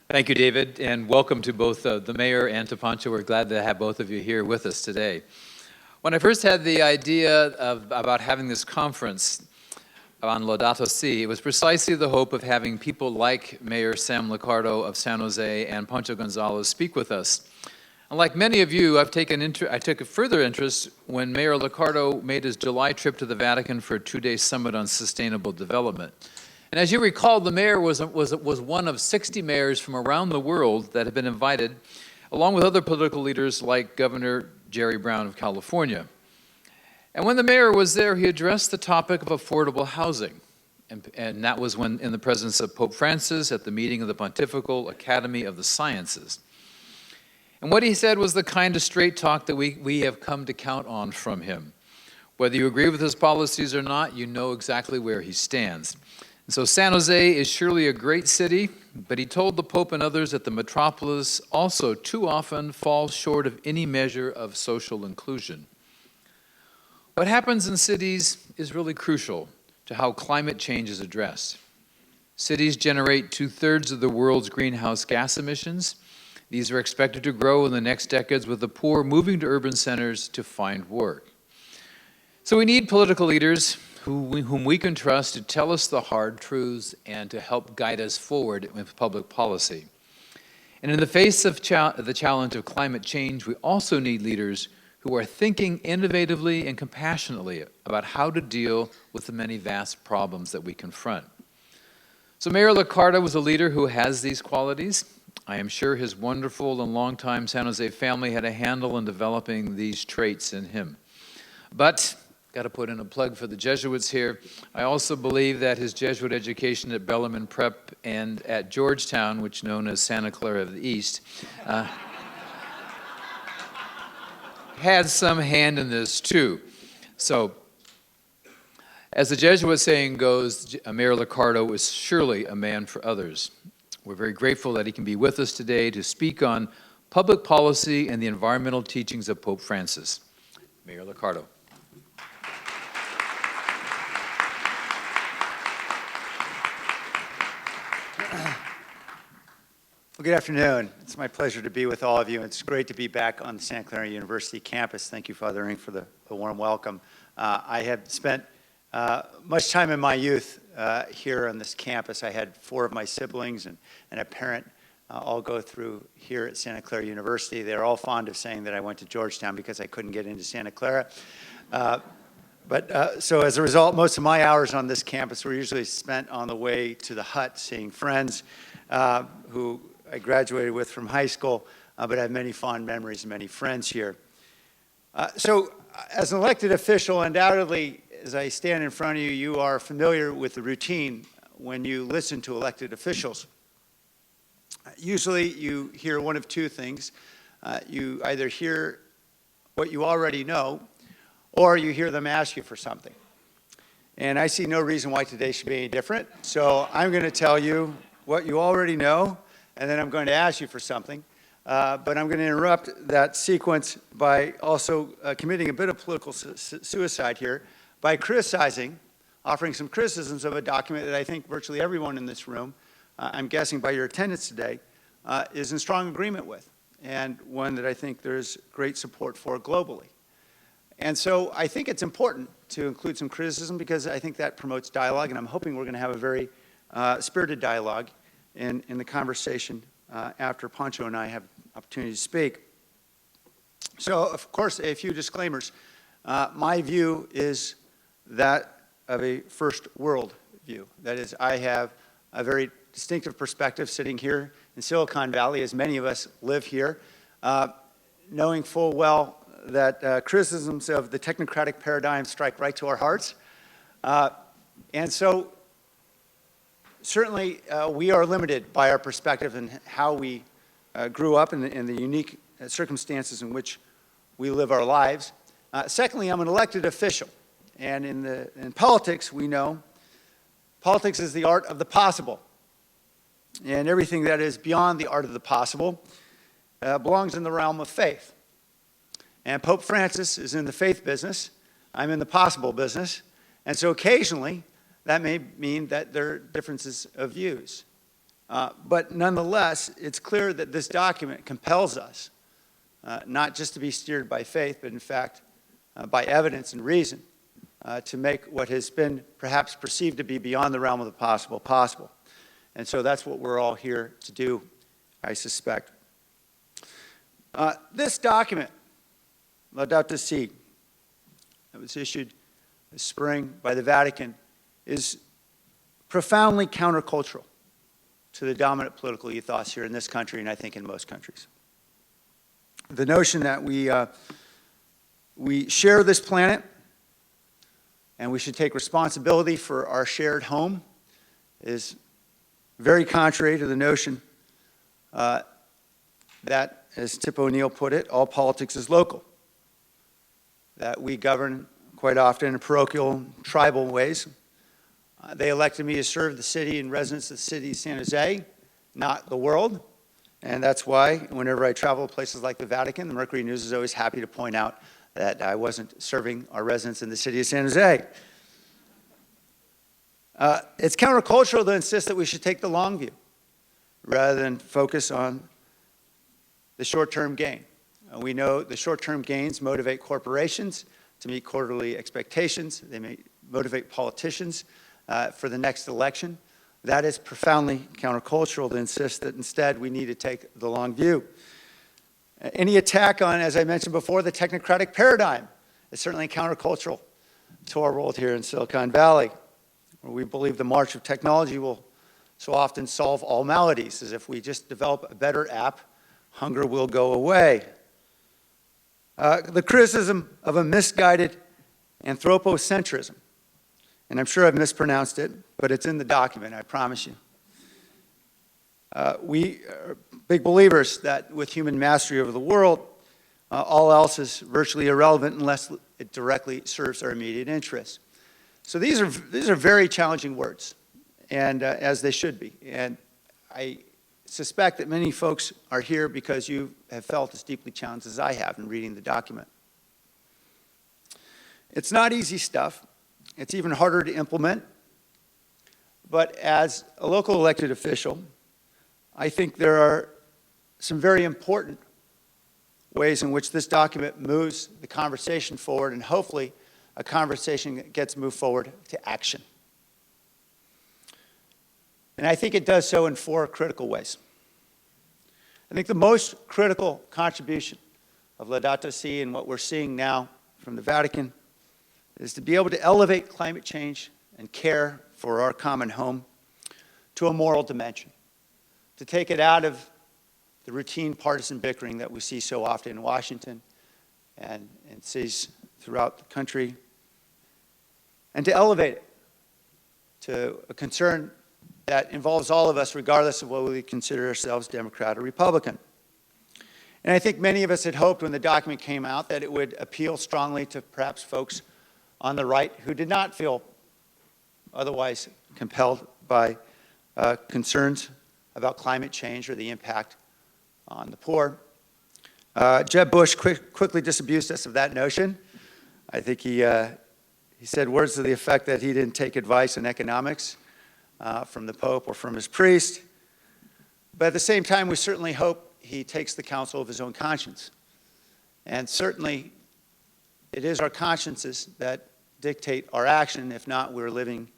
Thank you, David, and welcome to both the mayor and to Poncho. We're glad to have both of you here with us today. When I first had the idea about having this conference on Laudato Si, it was precisely the hope of having people like Mayor Sam Liccardo of San Jose and Poncho Gonzalez speak with us. And like many of you, I took a further interest when Mayor Liccardo made his July trip to the Vatican for a two-day summit on sustainable development. And as you recall, the mayor was one of 60 mayors from around the world that had been invited, along with other political leaders like Governor Jerry Brown of California. And when the mayor was there, he addressed the topic of affordable housing. And that was when in the presence of Pope Francis at the meeting of the Pontifical Academy of the Sciences. And what he said was the kind of straight talk that we have come to count on from him. Whether you agree with his policies or not, you know exactly where he stands. And so San Jose is surely a great city, but he told the Pope and others that the metropolis also too often falls short of any measure of social inclusion. What happens in cities is really crucial to how climate change is addressed. Cities generate 2/3 of the world's greenhouse gas emissions. These are expected to grow in the next decades with the poor moving to urban centers to find work. So we need political leaders whom we can trust to tell us the hard truths and to help guide us forward with public policy. And in the face of the challenge of climate change, we also need leaders who are thinking innovatively and compassionately about how to deal with the many vast problems that we confront. So Mayor Liccardo was a leader who has these qualities. I am sure his wonderful and longtime San Jose family had a handle in developing these traits in him. But, got to put in a plug for the Jesuits here, I also believe that his Jesuit education at Bellarmine Prep and at Georgetown, which is known as Santa Clara of the East, had some hand in this too. So, as the Jesuit saying goes, Mayor Liccardo is surely a man for others. We're very grateful that he can be with us today to speak on public policy and the environmental teachings of Pope Francis. Mayor Liccardo. Well, good afternoon. It's my pleasure to be with all of you. It's great to be back on the Santa Clara University campus. Thank you, Father Ring, for the warm welcome. I have spent much time in my youth here on this campus. I had 4 of my siblings and a parent all go through here at Santa Clara University. They're all fond of saying that I went to Georgetown because I couldn't get into Santa Clara. So as a result, most of my hours on this campus were usually spent on the way to the hut seeing friends who I graduated with from high school, but I have many fond memories and many friends here. So as an elected official, undoubtedly, as I stand in front of you, you are familiar with the routine when you listen to elected officials. Usually you hear one of 2 things. You either hear what you already know, or you hear them ask you for something. And I see no reason why today should be any different. So I'm going to tell you what you already know, and then I'm going to ask you for something. But I'm going to interrupt that sequence by also committing a bit of political suicide here by offering some criticisms of a document that I think virtually everyone in this room, I'm guessing by your attendance today, is in strong agreement with, and one that I think there's great support for globally. And so I think it's important to include some criticism because I think that promotes dialogue, and I'm hoping we're going to have a very spirited dialogue in the conversation after Poncho and I have opportunity to speak. So, of course, a few disclaimers. My view is that of a first world view. That is, I have a very distinctive perspective sitting here in Silicon Valley, as many of us live here, knowing full well that criticisms of the technocratic paradigm strike right to our hearts. And so, certainly, we are limited by our perspective and how we grew up in the unique circumstances in which we live our lives. Secondly, I'm an elected official. And in politics, we know politics is the art of the possible. And everything that is beyond the art of the possible belongs in the realm of faith. And Pope Francis is in the faith business. I'm in the possible business. And so occasionally, that may mean that there are differences of views. But nonetheless, it's clear that this document compels us not just to be steered by faith, but in fact by evidence and reason to make what has been perhaps perceived to be beyond the realm of the possible possible. And so that's what we're all here to do, I suspect. This document, Laudato Si', that was issued this spring by the Vatican, is profoundly countercultural to the dominant political ethos here in this country, and I think in most countries. The notion that we share this planet and we should take responsibility for our shared home is very contrary to the notion that, as Tip O'Neill put it, all politics is local, that we govern quite often in parochial, tribal ways. They elected me to serve the city and residents of the city of San Jose, not the world. And that's why whenever I travel to places like the Vatican, the Mercury News is always happy to point out that I wasn't serving our residents in the city of San Jose. It's countercultural to insist that we should take the long view rather than focus on the short-term gain. We know the short-term gains motivate corporations to meet quarterly expectations. They may motivate politicians for the next election. That is profoundly countercultural to insist that instead we need to take the long view. Any attack on, as I mentioned before, the technocratic paradigm is certainly countercultural to our world here in Silicon Valley, where we believe the march of technology will so often solve all maladies, as if we just develop a better app, hunger will go away. The criticism of a misguided anthropocentrism, and I'm sure I've mispronounced it, but it's in the document, I promise you. We are big believers that with human mastery over the world, all else is virtually irrelevant unless it directly serves our immediate interests. So these are very challenging words, and as they should be. And I suspect that many folks are here because you have felt as deeply challenged as I have in reading the document. It's not easy stuff. It's even harder to implement. But as a local elected official, I think there are some very important ways in which this document moves the conversation forward, and hopefully a conversation that gets moved forward to action. And I think it does so in 4 critical ways. I think the most critical contribution of Laudato Si' and what we're seeing now from the Vatican is to be able to elevate climate change and care for our common home to a moral dimension, to take it out of the routine partisan bickering that we see so often in Washington and in cities throughout the country, and to elevate it to a concern that involves all of us, regardless of whether we consider ourselves Democrat or Republican. And I think many of us had hoped when the document came out that it would appeal strongly to perhaps folks on the right who did not feel otherwise compelled by concerns about climate change or the impact on the poor. Jeb Bush quickly disabused us of that notion. I think he said words to the effect that he didn't take advice in economics from the Pope or from his priest. But at the same time, we certainly hope he takes the counsel of his own conscience. And certainly, it is our consciences that dictate our action. If not, we're living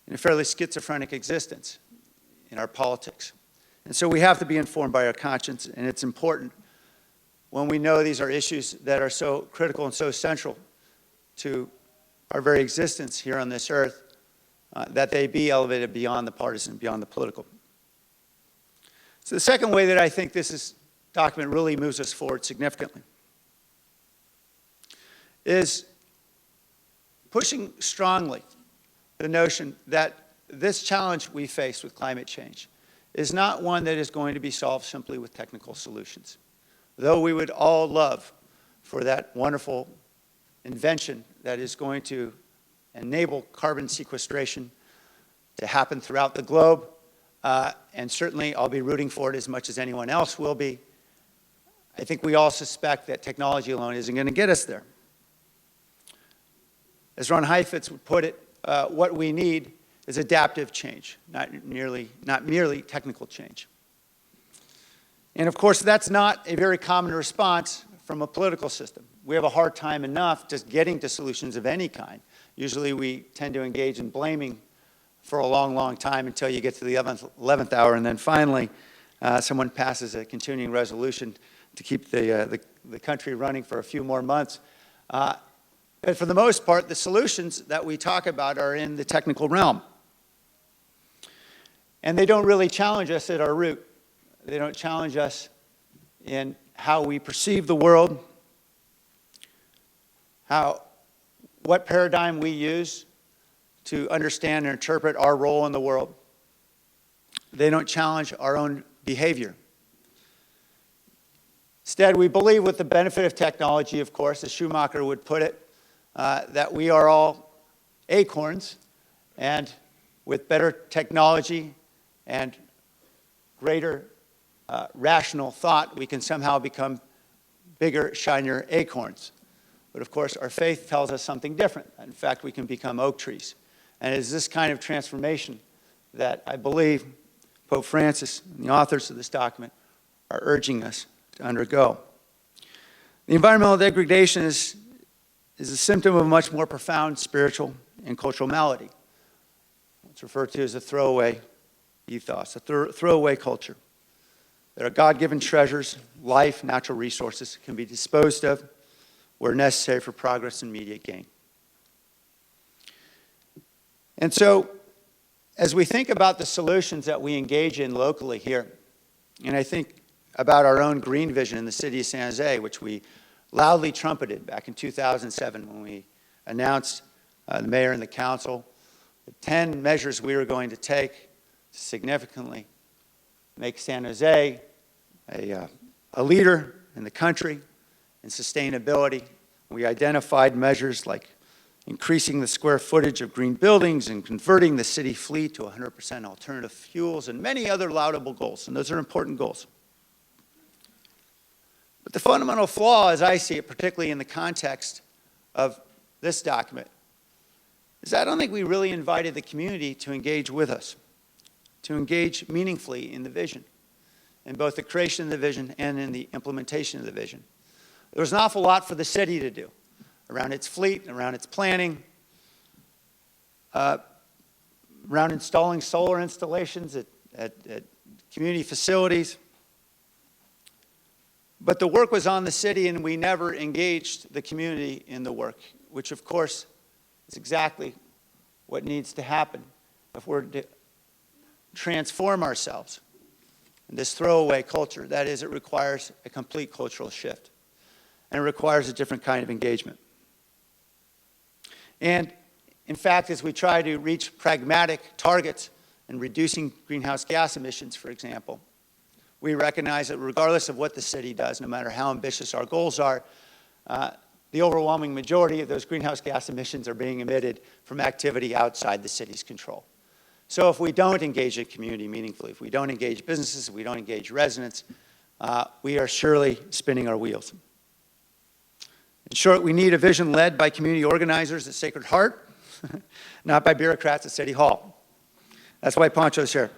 in a fairly schizophrenic existence in our politics. And so we have to be informed by our conscience, and it's important when we know these are issues that are so critical and so central to our very existence here on this earth, that they be elevated beyond the partisan, beyond the political. So the second way that I think this document really moves us forward significantly is pushing strongly the notion that this challenge we face with climate change is not one that is going to be solved simply with technical solutions. Though we would all love for that wonderful invention that is going to enable carbon sequestration to happen throughout the globe, and certainly I'll be rooting for it as much as anyone else will be. I think we all suspect that technology alone isn't going to get us there. As Ron Heifetz would put it, what we need is adaptive change, not merely technical change. And of course, that's not a very common response from a political system. We have a hard time enough just getting to solutions of any kind. Usually we tend to engage in blaming for a long, long time until you get to the 11th hour, and then finally someone passes a continuing resolution to keep the country running for a few more months. But for the most part, the solutions that we talk about are in the technical realm. And they don't really challenge us at our root. They don't challenge us in how we perceive the world, what paradigm we use to understand and interpret our role in the world. They don't challenge our own behavior. Instead, we believe with the benefit of technology, of course, as Schumacher would put it, that we are all acorns, and with better technology and greater rational thought, we can somehow become bigger, shinier acorns. But of course, our faith tells us something different. In fact, we can become oak trees. And it is this kind of transformation that I believe Pope Francis and the authors of this document are urging us to undergo. The environmental degradation is a symptom of a much more profound spiritual and cultural malady. It's referred to as a throwaway ethos, a throwaway culture. That our God-given treasures, life, natural resources, can be disposed of where necessary for progress and immediate gain. And so, as we think about the solutions that we engage in locally here, and I think about our own green vision in the city of San Jose, which we loudly trumpeted back in 2007 when we announced, the mayor and the council, the 10 measures we were going to take to significantly make San Jose a leader in the country in sustainability. We identified measures like increasing the square footage of green buildings and converting the city fleet to 100% alternative fuels, and many other laudable goals, and those are important goals. But the fundamental flaw, as I see it, particularly in the context of this document, is I don't think we really invited the community to engage with us, to engage meaningfully in the vision, in both the creation of the vision and in the implementation of the vision. There was an awful lot for the city to do around its fleet, around its planning, around installing solar installations at community facilities. But the work was on the city, and we never engaged the community in the work, which of course is exactly what needs to happen if we're to transform ourselves in this throwaway culture. That is, it requires a complete cultural shift, and it requires a different kind of engagement. And in fact, as we try to reach pragmatic targets in reducing greenhouse gas emissions, for example, we recognize that regardless of what the city does, no matter how ambitious our goals are, the overwhelming majority of those greenhouse gas emissions are being emitted from activity outside the city's control. So if we don't engage the community meaningfully, if we don't engage businesses, if we don't engage residents, we are surely spinning our wheels. In short, we need a vision led by community organizers at Sacred Heart, not by bureaucrats at City Hall. That's why Poncho's here.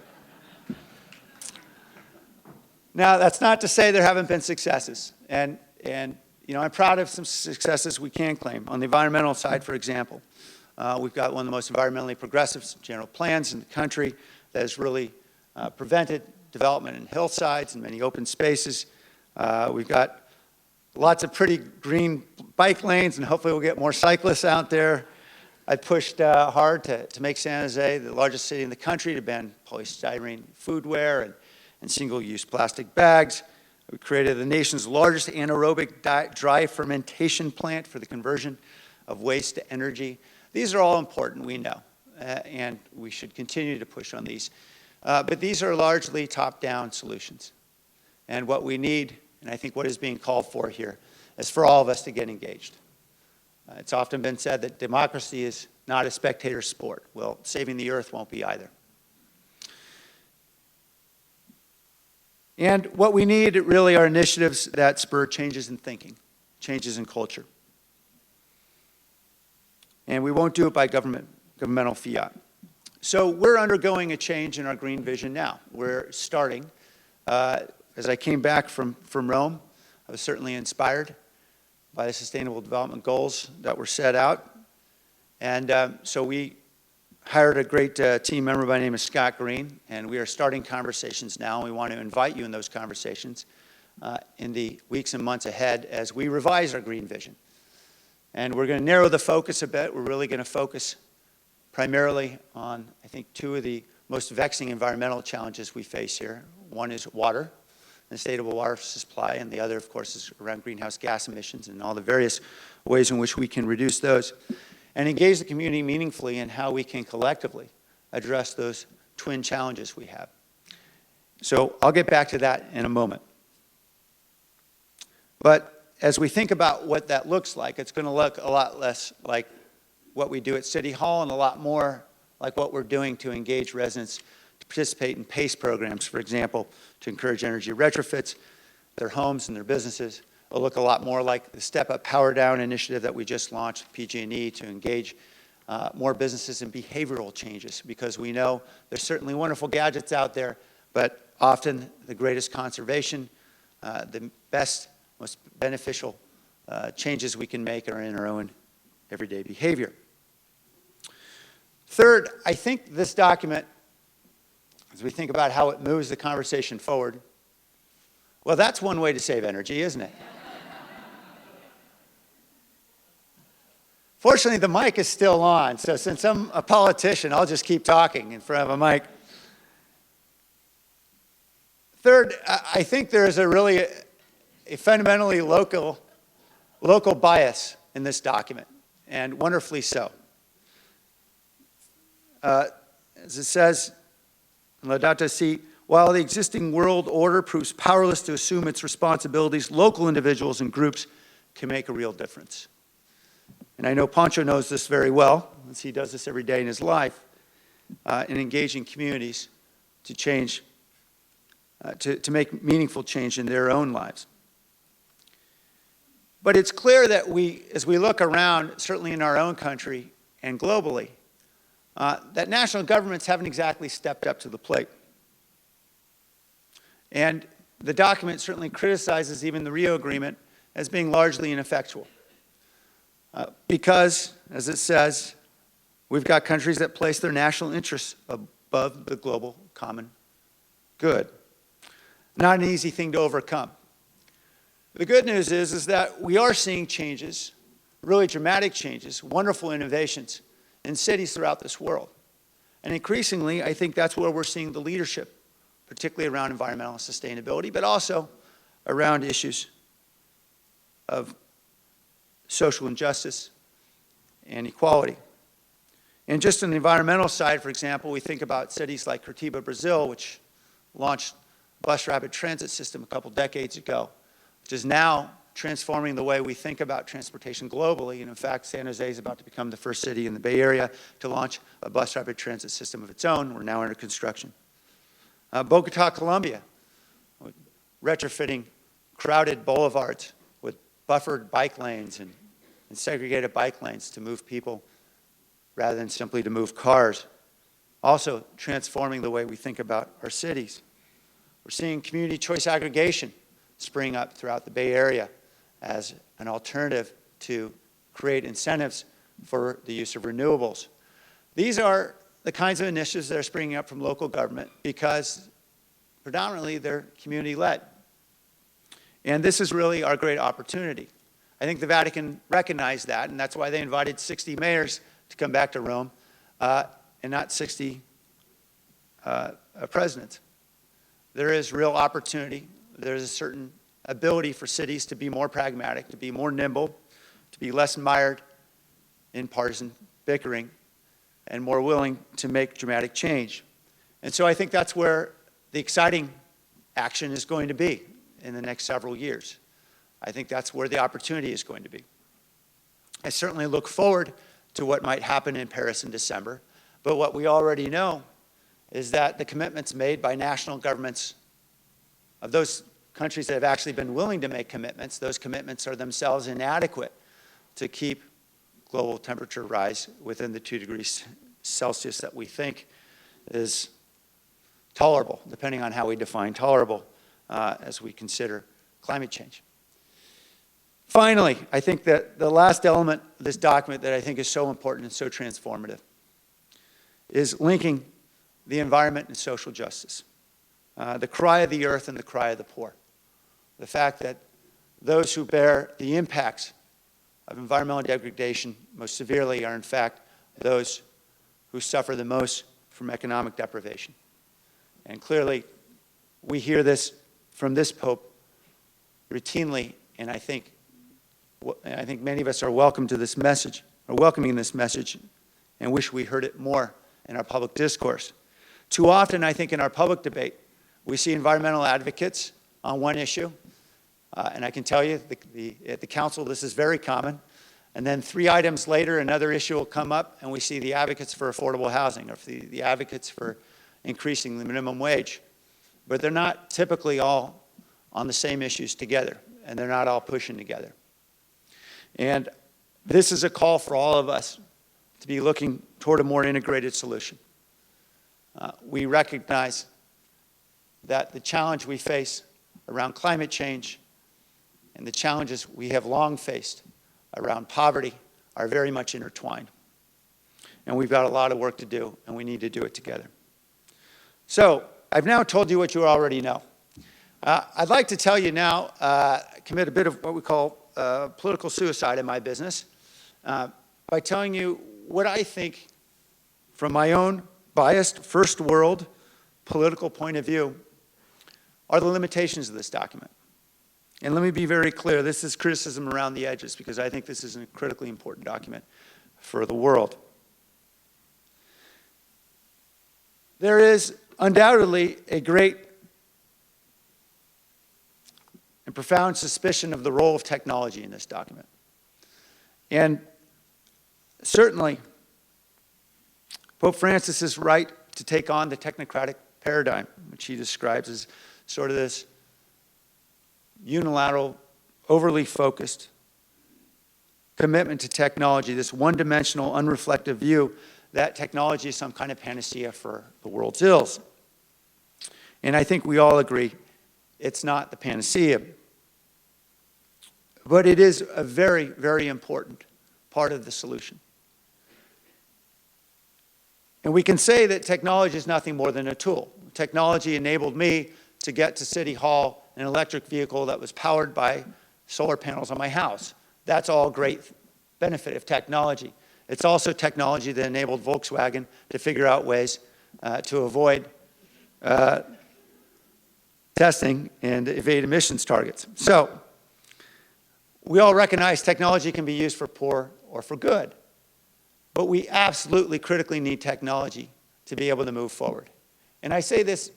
Now, that's not to say there haven't been successes. And you know, I'm proud of some successes we can claim. On the environmental side, for example, we've got one of the most environmentally progressive general plans in the country that has really prevented development in hillsides and many open spaces. We've got lots of pretty green bike lanes, and hopefully we'll get more cyclists out there. I pushed hard to make San Jose the largest city in the country to ban polystyrene foodware and single-use plastic bags. We created the nation's largest anaerobic dry fermentation plant for the conversion of waste to energy. These are all important, we know, and we should continue to push on these. But these are largely top-down solutions. And what we need, and I think what is being called for here, is for all of us to get engaged. It's often been said that democracy is not a spectator sport. Well, saving the earth won't be either. And what we need really are initiatives that spur changes in thinking, changes in culture. And we won't do it by governmental fiat. So we're undergoing a change in our green vision now. We're starting. As I came back from Rome, I was certainly inspired by the Sustainable Development Goals that were set out. And so we hired a great team member by the name of Scott Green, and we are starting conversations now. And we want to invite you in those conversations in the weeks and months ahead as we revise our green vision. And we're going to narrow the focus a bit. We're really going to focus primarily on, I think, two of the most vexing environmental challenges we face here. One is water, and the state of water supply, and the other, of course, is around greenhouse gas emissions and all the various ways in which we can reduce those, and engage the community meaningfully in how we can collectively address those twin challenges we have. So I'll get back to that in a moment. But as we think about what that looks like, it's going to look a lot less like what we do at City Hall and a lot more like what we're doing to engage residents to participate in PACE programs, for example, to encourage energy retrofits, their homes and their businesses. It'll look a lot more like the Step Up Power Down initiative that we just launched with PG&E to engage more businesses in behavioral changes, because we know there's certainly wonderful gadgets out there, but often the greatest conservation, the best, most beneficial changes we can make are in our own everyday behavior. Third, I think this document, as we think about how it moves the conversation forward, well, that's one way to save energy, isn't it? Fortunately, the mic is still on, so since I'm a politician, I'll just keep talking in front of a mic. Third, I think there is a fundamentally local bias in this document, and wonderfully so. As it says in Laudato Si, while the existing world order proves powerless to assume its responsibilities, local individuals and groups can make a real difference. And I know Poncho knows this very well, as he does this every day in his life, in engaging communities to change, to make meaningful change in their own lives. But it's clear that as we look around, certainly in our own country and globally, that national governments haven't exactly stepped up to the plate. And the document certainly criticizes even the Rio Agreement as being largely ineffectual. Because, as it says, we've got countries that place their national interests above the global common good. Not an easy thing to overcome. The good news is that we are seeing changes, really dramatic changes, wonderful innovations in cities throughout this world. And increasingly, I think that's where we're seeing the leadership, particularly around environmental sustainability, but also around issues of social injustice and equality. And just on the environmental side, for example, we think about cities like Curitiba, Brazil, which launched a bus rapid transit system a couple decades ago, which is now transforming the way we think about transportation globally. And in fact, San Jose is about to become the first city in the Bay Area to launch a bus rapid transit system of its own. We're now under construction. Bogota, Colombia, retrofitting crowded boulevards with buffered bike lanes and segregated bike lanes to move people rather than simply to move cars. Also transforming the way we think about our cities. We're seeing community choice aggregation spring up throughout the Bay Area as an alternative to create incentives for the use of renewables. These are the kinds of initiatives that are springing up from local government because predominantly they're community-led. And this is really our great opportunity. I think the Vatican recognized that, and that's why they invited 60 mayors to come back to Rome, and not 60 presidents. There is real opportunity. There's a certain ability for cities to be more pragmatic, to be more nimble, to be less mired in partisan bickering, and more willing to make dramatic change. And so I think that's where the exciting action is going to be in the next several years. I think that's where the opportunity is going to be. I certainly look forward to what might happen in Paris in December, but what we already know is that the commitments made by national governments of those countries that have actually been willing to make commitments, those commitments are themselves inadequate to keep global temperature rise within the 2 degrees Celsius that we think is tolerable, depending on how we define tolerable as we consider climate change. Finally, I think that the last element of this document that I think is so important and so transformative is linking the environment and social justice. The cry of the earth and the cry of the poor. The fact that those who bear the impacts of environmental degradation most severely are in fact those who suffer the most from economic deprivation. And clearly, we hear this from this Pope routinely, and I think many of us are welcome to this message, or welcoming this message, and wish we heard it more in our public discourse. Too often, I think, in our public debate, we see environmental advocates on one issue, and I can tell you, at the council, this is very common. And then 3 items later, another issue will come up, and we see the advocates for affordable housing, or the advocates for increasing the minimum wage. But they're not typically all on the same issues together, and they're not all pushing together. And this is a call for all of us to be looking toward a more integrated solution. We recognize that the challenge we face around climate change and the challenges we have long faced around poverty are very much intertwined. And we've got a lot of work to do, and we need to do it together. So, I've now told you what you already know. I'd like to tell you now, commit a bit of what we call political suicide in my business by telling you what I think, from my own biased first world political point of view, are the limitations of this document. And let me be very clear, this is criticism around the edges, because I think this is a critically important document for the world. There is undoubtedly a great and profound suspicion of the role of technology in this document. And certainly, Pope Francis is right to take on the technocratic paradigm, which he describes as sort of this unilateral, overly focused commitment to technology, this one-dimensional, unreflective view that technology is some kind of panacea for the world's ills. And I think we all agree it's not the panacea. But it is a very, very important part of the solution. And we can say that technology is nothing more than a tool. Technology enabled me to get to City Hall in an electric vehicle that was powered by solar panels on my house. That's all great benefit of technology. It's also technology that enabled Volkswagen to figure out ways to avoid testing and evade emissions targets. So, we all recognize technology can be used for poor or for good. But we absolutely critically need technology to be able to move forward. And I say this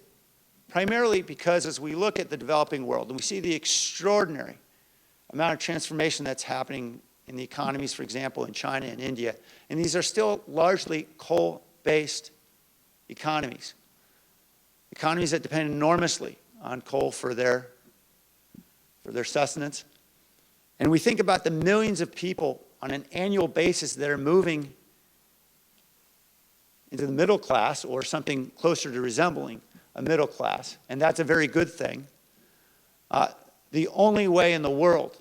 primarily because as we look at the developing world and we see the extraordinary amount of transformation that's happening in the economies, for example, in China and India, and these are still largely coal-based economies. Economies that depend enormously on coal for their sustenance. And we think about the millions of people on an annual basis that are moving into the middle class or something closer to resembling a middle class, and that's a very good thing. The only way in the world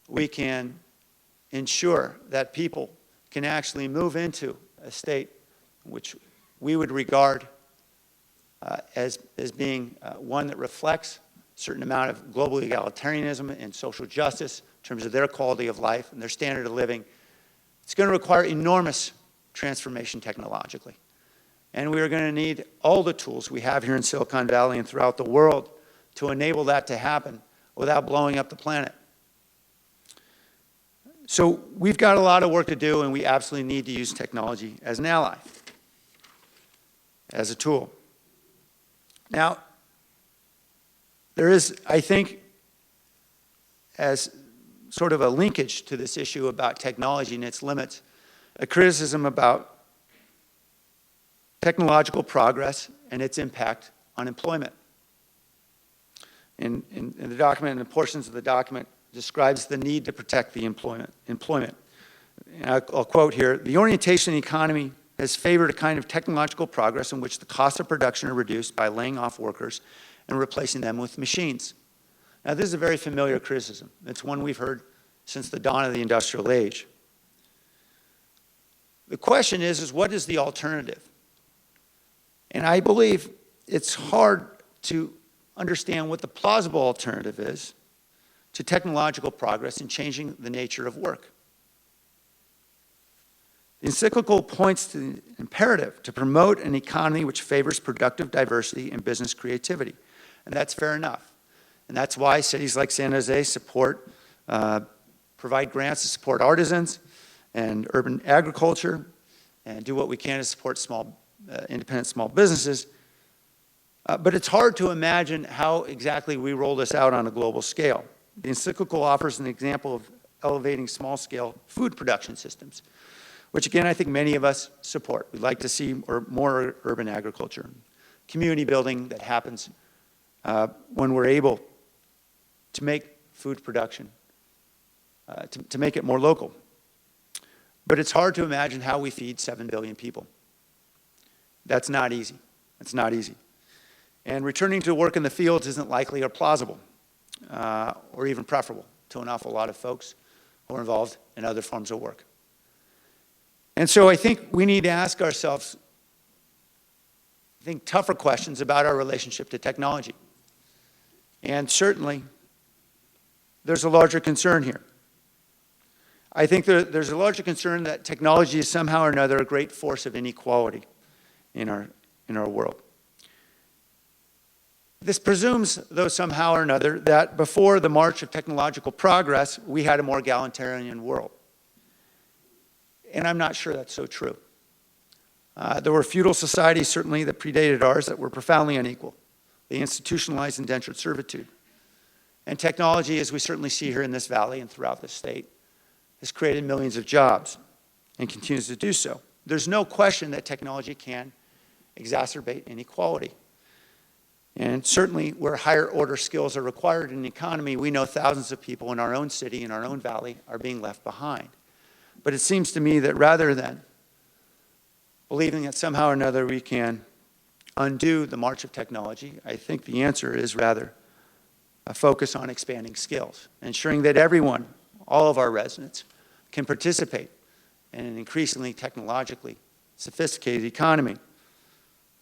we can ensure that people can actually move into a state which we would regard as being one that reflects a certain amount of global egalitarianism and social justice in terms of their quality of life and their standard of living, it's going to require enormous transformation technologically. And we are going to need all the tools we have here in Silicon Valley and throughout the world to enable that to happen without blowing up the planet. So we've got a lot of work to do, and we absolutely need to use technology as an ally, as a tool. Now, there is, I think, as sort of a linkage to this issue about technology and its limits, a criticism about technological progress and its impact on employment. In the document, and the portions of the document, describes the need to protect the employment. And I'll quote here, "The orientation of the economy has favored a kind of technological progress in which the costs of production are reduced by laying off workers and replacing them with machines. Now, this is a very familiar criticism. It's one we've heard since the dawn of the industrial age. The question is what is the alternative? And I believe it's hard to understand what the plausible alternative is to technological progress in changing the nature of work. The encyclical points to the imperative to promote an economy which favors productive diversity and business creativity. And that's fair enough. And that's why cities like San Jose provide grants to support artisans and urban agriculture and do what we can to support independent small businesses. But it's hard to imagine how exactly we roll this out on a global scale. The encyclical offers an example of elevating small-scale food production systems, which again, I think many of us support. We'd like to see more urban agriculture, community building that happens when we're able to make food production, to make it more local. But it's hard to imagine how we feed 7 billion people. That's not easy. It's not easy. And returning to work in the fields isn't likely or plausible, or even preferable to an awful lot of folks who are involved in other forms of work. And so I think we need to ask ourselves, tougher questions about our relationship to technology. And certainly, there's a larger concern here. I think there's a larger concern that technology is somehow or another a great force of inequality in our world. This presumes, though, somehow or another, that before the march of technological progress, we had a more egalitarian world. And I'm not sure that's so true. There were feudal societies, certainly, that predated ours that were profoundly unequal. They institutionalized indentured servitude. And technology, as we certainly see here in this valley and throughout the state, has created millions of jobs and continues to do so. There's no question that technology can exacerbate inequality. And certainly where higher order skills are required in the economy, we know thousands of people in our own city, in our own valley, are being left behind. But it seems to me that rather than believing that somehow or another we can undo the march of technology, I think the answer is rather a focus on expanding skills, ensuring that everyone, all of our residents, can participate in an increasingly technologically sophisticated economy.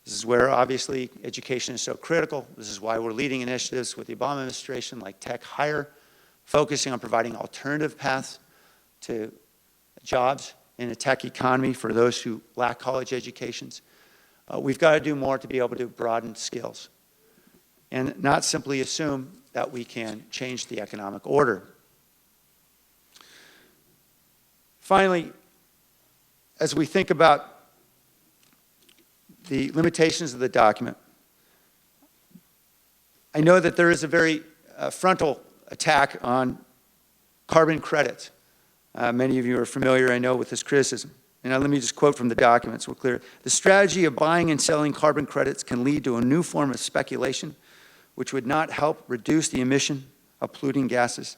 This is where, obviously, education is so critical. This is why we're leading initiatives with the Obama administration like Tech Hire, focusing on providing alternative paths to jobs in a tech economy for those who lack college educations. We've got to do more to be able to broaden skills and not simply assume that we can change the economic order. Finally, as we think about the limitations of the document, I know that there is a very frontal attack on carbon credits. Many of you are familiar, I know, with this criticism. And let me just quote from the document so we're clear. The strategy of buying and selling carbon credits can lead to a new form of speculation which would not help reduce the emission of polluting gases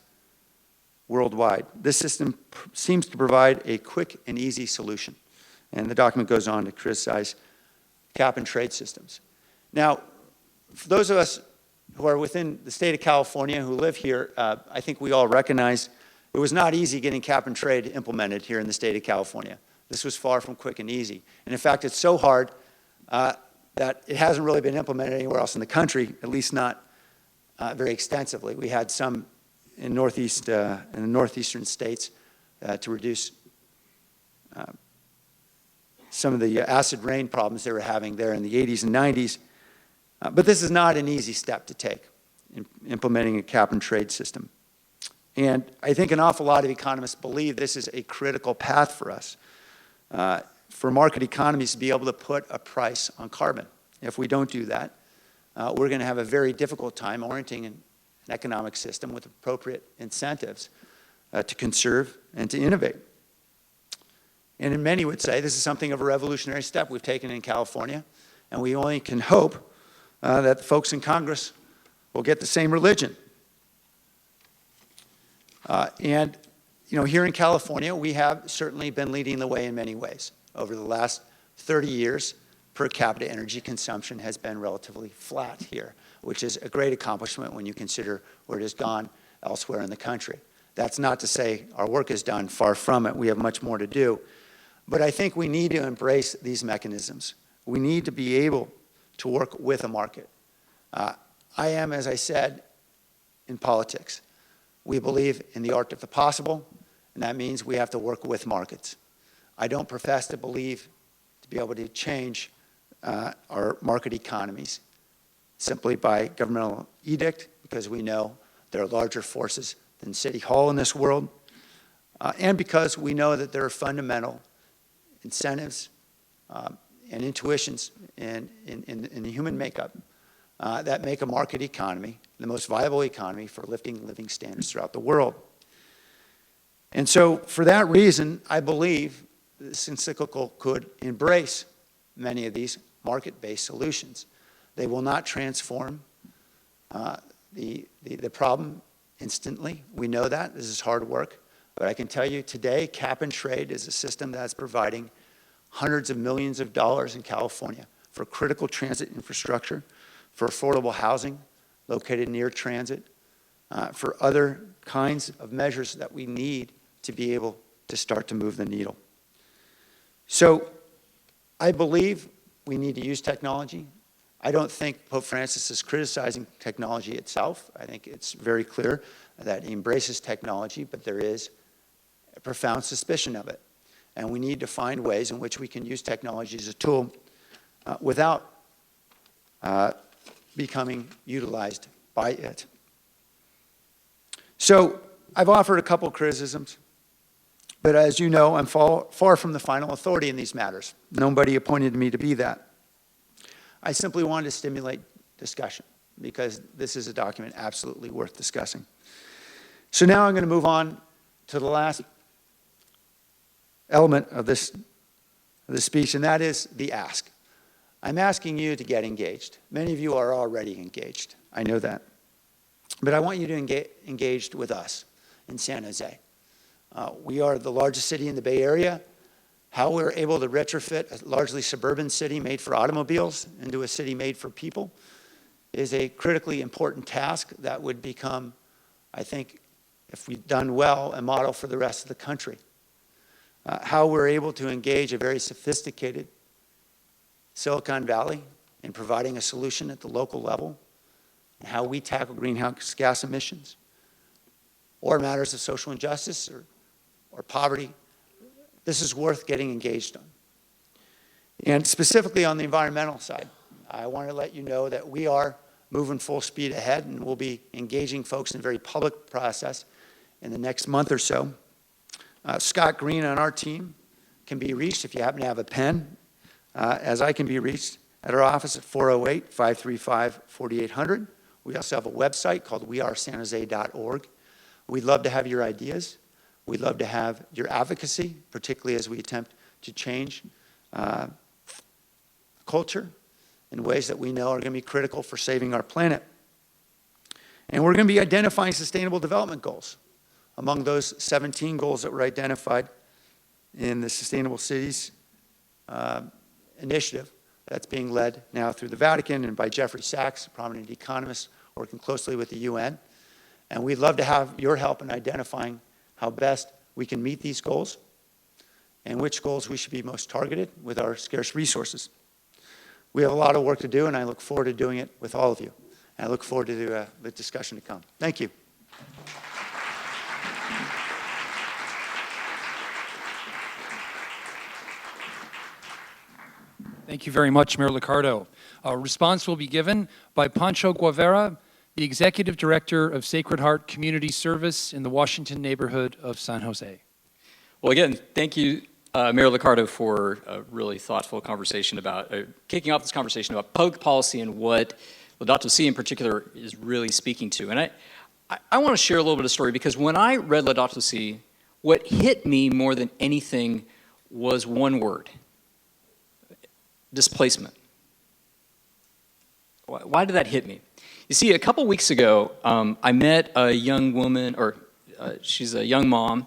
worldwide. This system seems to provide a quick and easy solution. And the document goes on to criticize cap and trade systems. Now, for those of us who are within the state of California, who live here, I think we all recognize it was not easy getting cap and trade implemented here in the state of California. This was far from quick and easy. And in fact, it's so hard that it hasn't really been implemented anywhere else in the country, at least not very extensively. We had some in the northeastern states to reduce some of the acid rain problems they were having there in the 80s and 90s. But this is not an easy step to take in implementing a cap and trade system. And I think an awful lot of economists believe this is a critical path for us, for market economies to be able to put a price on carbon. If we don't do that, we're going to have a very difficult time orienting an economic system with appropriate incentives to conserve and to innovate. And many would say this is something of a revolutionary step we've taken in California, and we only can hope that the folks in Congress will get the same religion. Here in California, we have certainly been leading the way in many ways over the last 30 years, per capita energy consumption has been relatively flat here, which is a great accomplishment when you consider where it has gone elsewhere in the country. That's not to say our work is done, far from it. We have much more to do. But I think we need to embrace these mechanisms. We need to be able to work with a market. I am, as I said, in politics. We believe in the art of the possible, and that means we have to work with markets. I don't profess to believe to be able to change our market economies simply by governmental edict, because we know there are larger forces than City Hall in this world, and because we know that there are fundamental incentives and intuitions in the human makeup that make a market economy the most viable economy for lifting living standards throughout the world. And so for that reason, I believe this encyclical could embrace many of these market-based solutions. They will not transform the problem instantly. We know that. This is hard work. But I can tell you today, cap and trade is a system that's providing hundreds of millions of dollars in California for critical transit infrastructure, for affordable housing located near transit, for other kinds of measures that we need to be able to start to move the needle. So I believe we need to use technology. I don't think Pope Francis is criticizing technology itself. I think it's very clear that he embraces technology, but there is a profound suspicion of it. And we need to find ways in which we can use technology as a tool without becoming utilized by it. So I've offered a couple criticisms, but as you know, I'm far from the final authority in these matters. Nobody appointed me to be that. I simply wanted to stimulate discussion because this is a document absolutely worth discussing. So now I'm going to move on to the last element of this speech, and that is the ask. I'm asking you to get engaged. Many of you are already engaged. I know that. But I want you to engage with us in San Jose. We are the largest city in the Bay Area. How we're able to retrofit a largely suburban city made for automobiles into a city made for people is a critically important task that would become, I think, if we've done well, a model for the rest of the country. How we're able to engage a very sophisticated Silicon Valley in providing a solution at the local level, and how we tackle greenhouse gas emissions, or matters of social injustice or poverty. This is worth getting engaged on. And specifically on the environmental side, I want to let you know that we are moving full speed ahead, and we'll be engaging folks in a very public process in the next month or so. Scott Green on our team can be reached if you happen to have a pen, as I can be reached at our office at 408-535-4800. We also have a website called wearesanjose.org. We'd love to have your ideas. We'd love to have your advocacy, particularly as we attempt to change culture in ways that we know are going to be critical for saving our planet. And we're going to be identifying sustainable development goals. Among those 17 goals that were identified in the Sustainable Cities initiative that's being led now through the Vatican and by Jeffrey Sachs, a prominent economist working closely with the UN. And we'd love to have your help in identifying how best we can meet these goals and which goals we should be most targeted with our scarce resources. We have a lot of work to do, and I look forward to doing it with all of you. And I look forward to the discussion to come. Thank you. Thank you very much, Mayor Liccardo. A response will be given by Poncho Guevara, the Executive Director of Sacred Heart Community Service in the Washington neighborhood of San Jose. Well, again, thank you, Mayor Liccardo, for a really thoughtful conversation about, kicking off this conversation about public policy and what Laudato Si in particular is really speaking to. And I want to share a little bit of story, because when I read Laudato Si, what hit me more than anything was one word: displacement. Why did that hit me? You see, a couple weeks ago, I met a young woman, she's a young mom,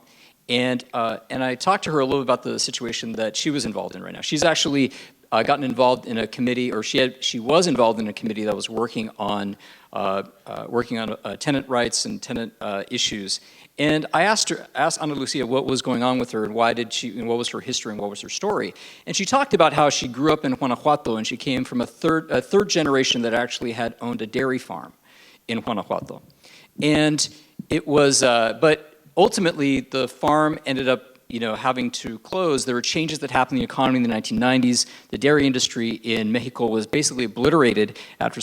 And I talked to her a little bit about the situation that she was involved in right now. She's actually gotten involved in a committee, or she was involved in a committee that was working on tenant rights and tenant issues. And I asked Ana Lucia what was going on with her and what was her history and what was her story. And she talked about how she grew up in Guanajuato and she came from a third generation that actually had owned a dairy farm in Guanajuato. And it was, but ultimately the farm ended up having to close. There were changes that happened in the economy in the 1990s. The dairy industry in Mexico was basically obliterated after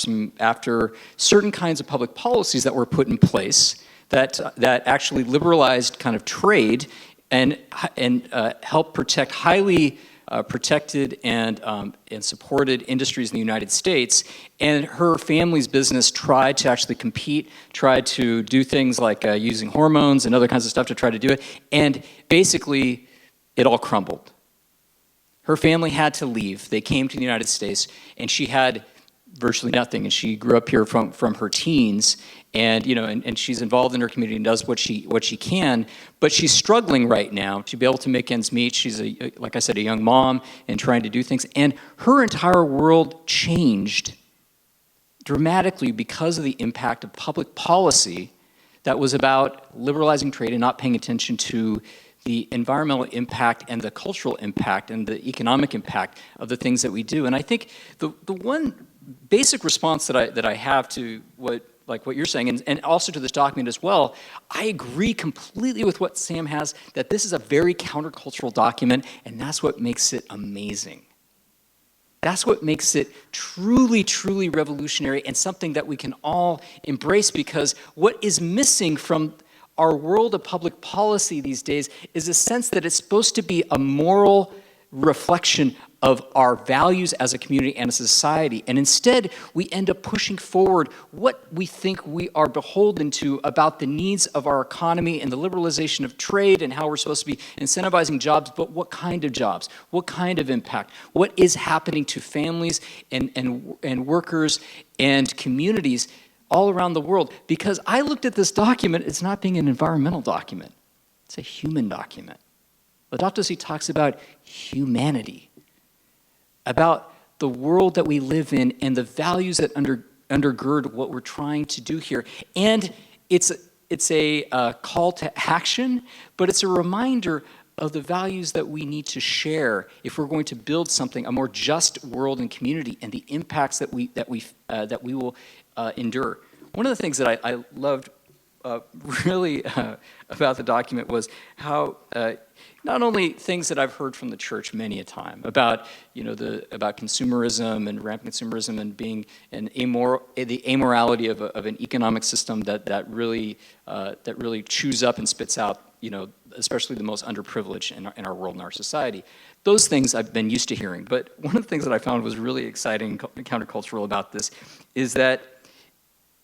certain kinds of public policies that were put in place that actually liberalized kind of trade and helped protect highly protected and supported industries in the United States. And her family's business tried to actually compete, tried to do things like using hormones and other kinds of stuff to try to do it. And basically, it all crumbled. Her family had to leave. They came to the United States, and she had virtually nothing. And she grew up here from her teens, and and she's involved in her community and does what she can. But she's struggling right now to be able to make ends meet. She's like I said, a young mom and trying to do things. And her entire world changed dramatically because of the impact of public policy that was about liberalizing trade and not paying attention to the environmental impact and the cultural impact and the economic impact of the things that we do. And I think the one basic response that I have to what you're saying, and also to this document as well, I agree completely with what Sam has, that this is a very countercultural document, and that's what makes it amazing. That's what makes it truly, truly revolutionary and something that we can all embrace, because what is missing from our world of public policy these days is a sense that it's supposed to be a moral reflection of our values as a community and a society. And instead, we end up pushing forward what we think we are beholden to about the needs of our economy and the liberalization of trade and how we're supposed to be incentivizing jobs, but what kind of jobs? What kind of impact? What is happening to families and workers and communities all around the world? Because I looked at this document, it's not being an environmental document. It's a human document. Laudato Si talks about humanity, about the world that we live in and the values that undergird what we're trying to do here. And it's a call to action, but it's a reminder of the values that we need to share if we're going to build something, a more just world and community, and the impacts that we will endure. One of the things that I loved really about the document was how not only things that I've heard from the church many a time about about consumerism and rampant consumerism and being the amorality of an economic system that really chews up and spits out especially the most underprivileged in our world and our society. Those things I've been used to hearing, but one of the things that I found was really exciting and countercultural about this is that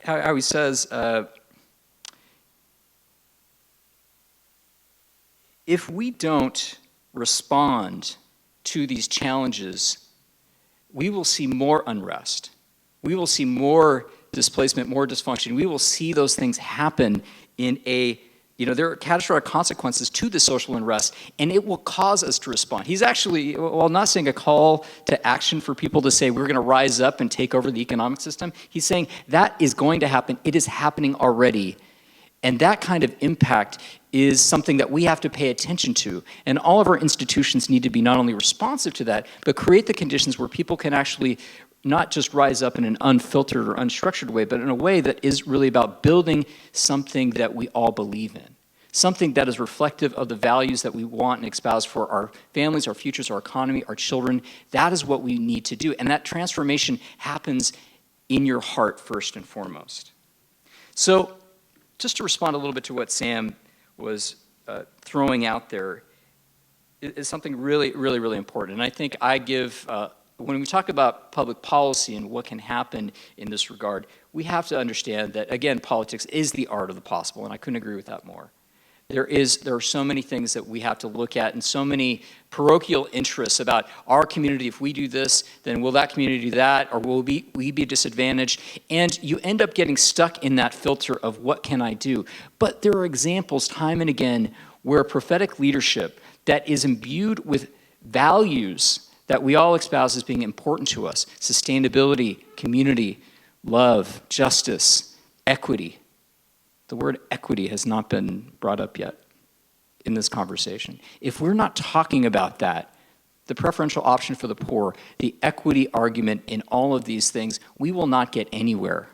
how he says, if we don't respond to these challenges, we will see more unrest. We will see more displacement, more dysfunction. We will see those things happen in there are catastrophic consequences to the social unrest, and it will cause us to respond. He's actually, while not saying a call to action for people to say we're going to rise up and take over the economic system, he's saying that is going to happen. It is happening already. And that kind of impact is something that we have to pay attention to. And all of our institutions need to be not only responsive to that, but create the conditions where people can actually not just rise up in an unfiltered or unstructured way, but in a way that is really about building something that we all believe in. Something that is reflective of the values that we want and espouse for our families, our futures, our economy, our children. That is what we need to do. And that transformation happens in your heart first and foremost. So, just to respond a little bit to what Sam was throwing out there, is something really, really, really important. And I think I give, when we talk about public policy and what can happen in this regard, we have to understand that, again, politics is the art of the possible, and I couldn't agree with that more. There are so many things that we have to look at and so many parochial interests about our community. If we do this, then will that community do that, or will we be disadvantaged? And you end up getting stuck in that filter of what can I do? But there are examples time and again where prophetic leadership that is imbued with values that we all espouse as being important to us, sustainability, community, love, justice, equity. The word equity has not been brought up yet in this conversation. If we're not talking about that, the preferential option for the poor, the equity argument in all of these things, we will not get anywhere.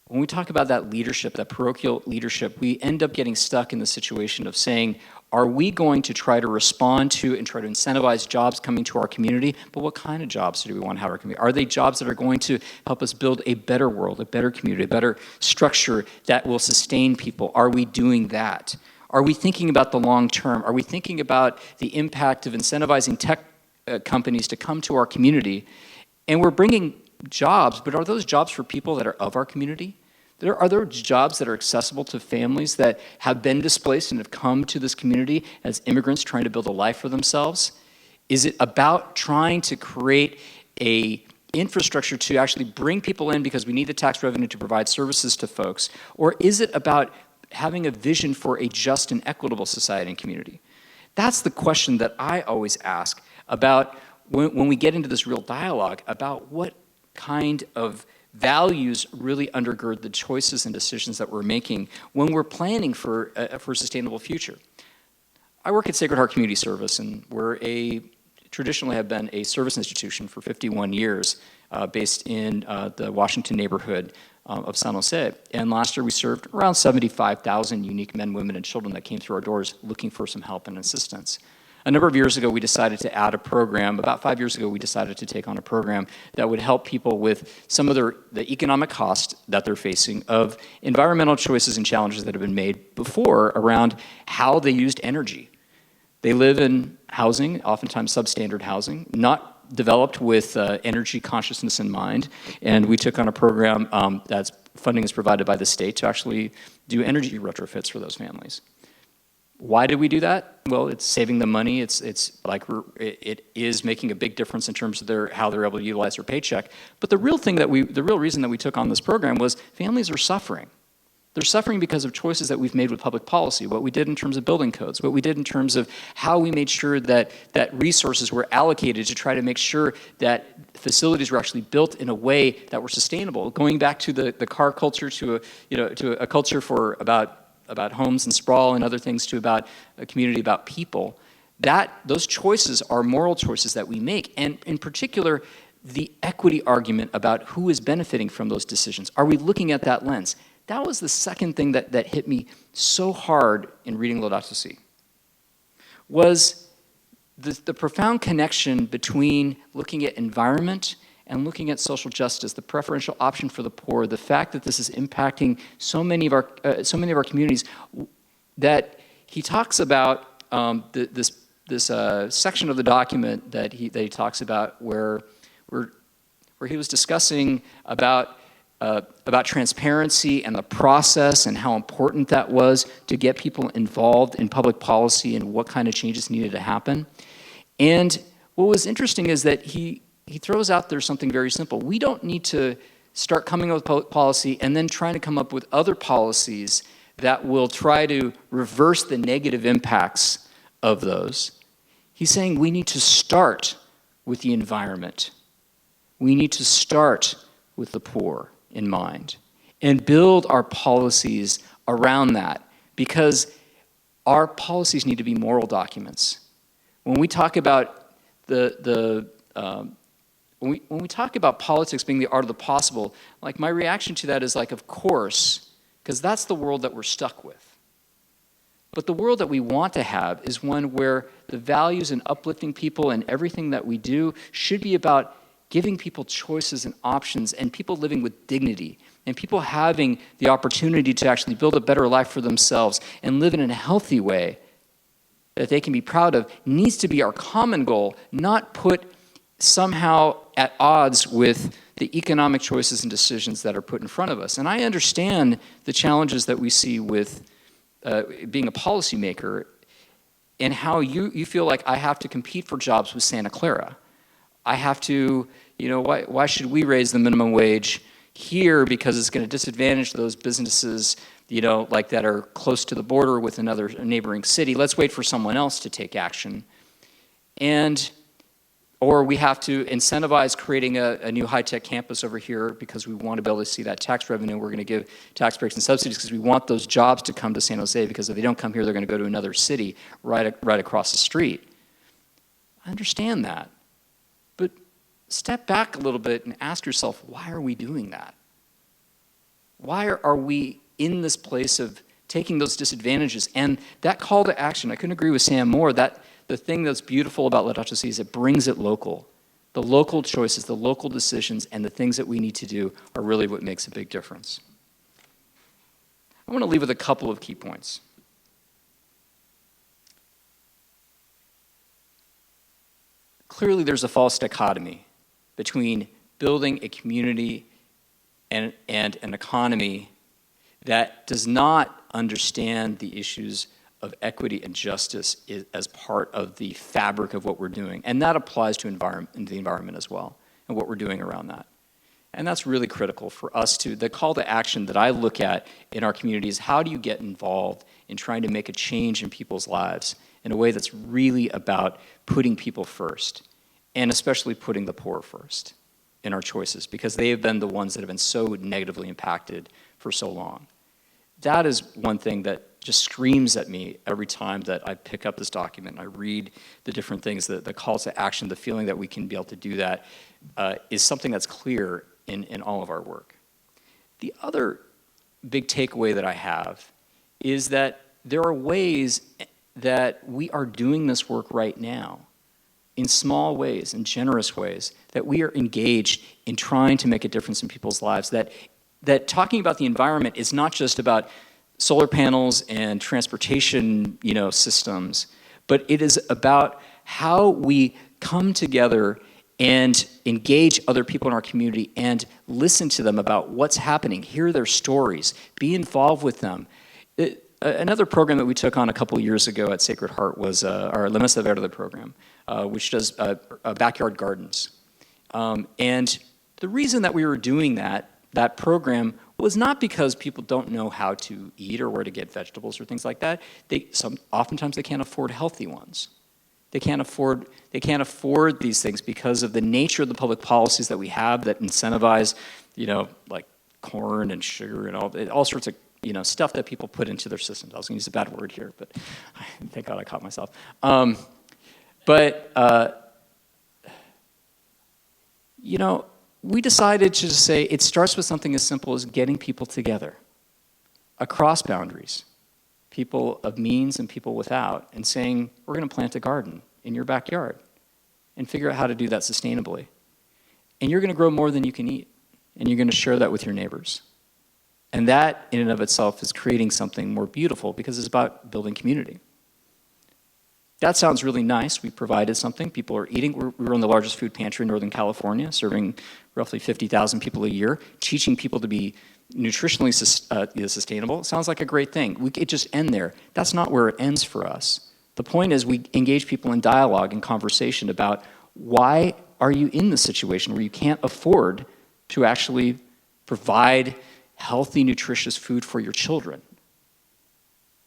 When we talk about that leadership, that parochial leadership, we end up getting stuck in the situation of saying, are we going to try to respond to and try to incentivize jobs coming to our community? But what kind of jobs do we want to have in our community? Are they jobs that are going to help us build a better world, a better community, a better structure that will sustain people? Are we doing that? Are we thinking about the long term? Are we thinking about the impact of incentivizing tech companies to come to our community? And we're bringing jobs, but are those jobs for people that are of our community? Are there jobs that are accessible to families that have been displaced and have come to this community as immigrants trying to build a life for themselves? Is it about trying to create a infrastructure to actually bring people in because we need the tax revenue to provide services to folks? Or is it about having a vision for a just and equitable society and community? That's the question that I always ask about when we get into this real dialogue about what kind of values really undergird the choices and decisions that we're making when we're planning for a sustainable future. I work at Sacred Heart Community Service, and we're traditionally have been a service institution for 51 years based in the Washington neighborhood of San Jose. And last year we served around 75,000 unique men, women, and children that came through our doors looking for some help and assistance. A number of years ago, we decided to add a program. About 5 years ago, we decided to take on a program that would help people with some of the economic cost that they're facing of environmental choices and challenges that have been made before around how they used energy. They live in housing, oftentimes substandard housing, not developed with energy consciousness in mind. And we took on a program that's funding is provided by the state to actually do energy retrofits for those families. Why did we do that? Well, it's saving them money. It is making a big difference in terms of how they're able to utilize their paycheck. But the real reason that we took on this program was families are suffering. They're suffering because of choices that we've made with public policy, what we did in terms of building codes, what we did in terms of how we made sure that resources were allocated to try to make sure that facilities were actually built in a way that were sustainable. Going back to the car culture, to a culture for about homes and sprawl and other things, to about a community, about people, those choices are moral choices that we make. And in particular, the equity argument about who is benefiting from those decisions. Are we looking at that lens? That was the second thing that hit me so hard in reading Laudato Si, was the profound connection between looking at environment and looking at social justice, the preferential option for the poor, the fact that this is impacting so many of our communities, that he talks about this section of the document that he talks about where he was discussing about transparency and the process and how important that was to get people involved in public policy and what kind of changes needed to happen. And what was interesting is that he throws out there something very simple. We don't need to start coming up with policy and then trying to come up with other policies that will try to reverse the negative impacts of those. He's saying we need to start with the environment. We need to start with the poor in mind and build our policies around that, because our policies need to be moral documents. When we talk about when we talk about politics being the art of the possible, like, my reaction to that is like, of course, because that's the world that we're stuck with. But the world that we want to have is one where the values and uplifting people and everything that we do should be about giving people choices and options, and people living with dignity, and people having the opportunity to actually build a better life for themselves and live in a healthy way that they can be proud of, needs to be our common goal, not put somehow at odds with the economic choices and decisions that are put in front of us. And I understand the challenges that we see with being a policymaker, and how you feel like, I have to compete for jobs with Santa Clara. I have to, why should we raise the minimum wage, Here, because it's going to disadvantage those businesses, like that are close to the border with another neighboring city, let's wait for someone else to take action. Or we have to incentivize creating a new high-tech campus over here because we want to be able to see that tax revenue. We're going to give tax breaks and subsidies because we want those jobs to come to San Jose, because if they don't come here, they're going to go to another city right across the street. I understand that. But step back a little bit and ask yourself, why are we doing that? Why are we in this place of taking those disadvantages? And that call to action, I couldn't agree with Sam more, that the thing that's beautiful about Laudato Si is it brings it local. The local choices, the local decisions, and the things that we need to do are really what makes a big difference. I want to leave with a couple of key points. Clearly, there's a false dichotomy between building a community and an economy that does not understand the issues of equity and justice as part of the fabric of what we're doing. And that applies to the environment as well, and what we're doing around that. And that's really critical for us to, the call to action that I look at in our community is, how do you get involved in trying to make a change in people's lives in a way that's really about putting people first, and especially putting the poor first in our choices, because they have been the ones that have been so negatively impacted for so long. That is one thing that just screams at me every time that I pick up this document and I read the different things, the calls to action, the feeling that we can be able to do that is something that's clear in all of our work. The other big takeaway that I have is that there are ways that we are doing this work right now, in small ways, in generous ways, that we are engaged in trying to make a difference in people's lives, that talking about the environment is not just about solar panels and transportation, systems, but it is about how we come together and engage other people in our community and listen to them about what's happening, hear their stories, be involved with them. Another program that we took on a couple years ago at Sacred Heart was our La Mesa Verde program, which does backyard gardens. And the reason that we were doing that program was not because people don't know how to eat or where to get vegetables or things like that. Oftentimes they can't afford healthy ones. They can't afford these things because of the nature of the public policies that we have that incentivize, like corn and sugar and all sorts of stuff that people put into their systems. I was going to use a bad word here, but thank God I caught myself. We decided to just say it starts with something as simple as getting people together across boundaries, people of means and people without, and saying, we're going to plant a garden in your backyard and figure out how to do that sustainably. And you're going to grow more than you can eat, and you're going to share that with your neighbors. And that, in and of itself, is creating something more beautiful because it's about building community. That sounds really nice. We provided something. People are eating. We run the largest food pantry in Northern California, serving roughly 50,000 people a year, teaching people to be nutritionally sustainable. It sounds like a great thing. We could just end there. That's not where it ends for us. The point is we engage people in dialogue and conversation about, why are you in this situation where you can't afford to actually provide healthy, nutritious food for your children?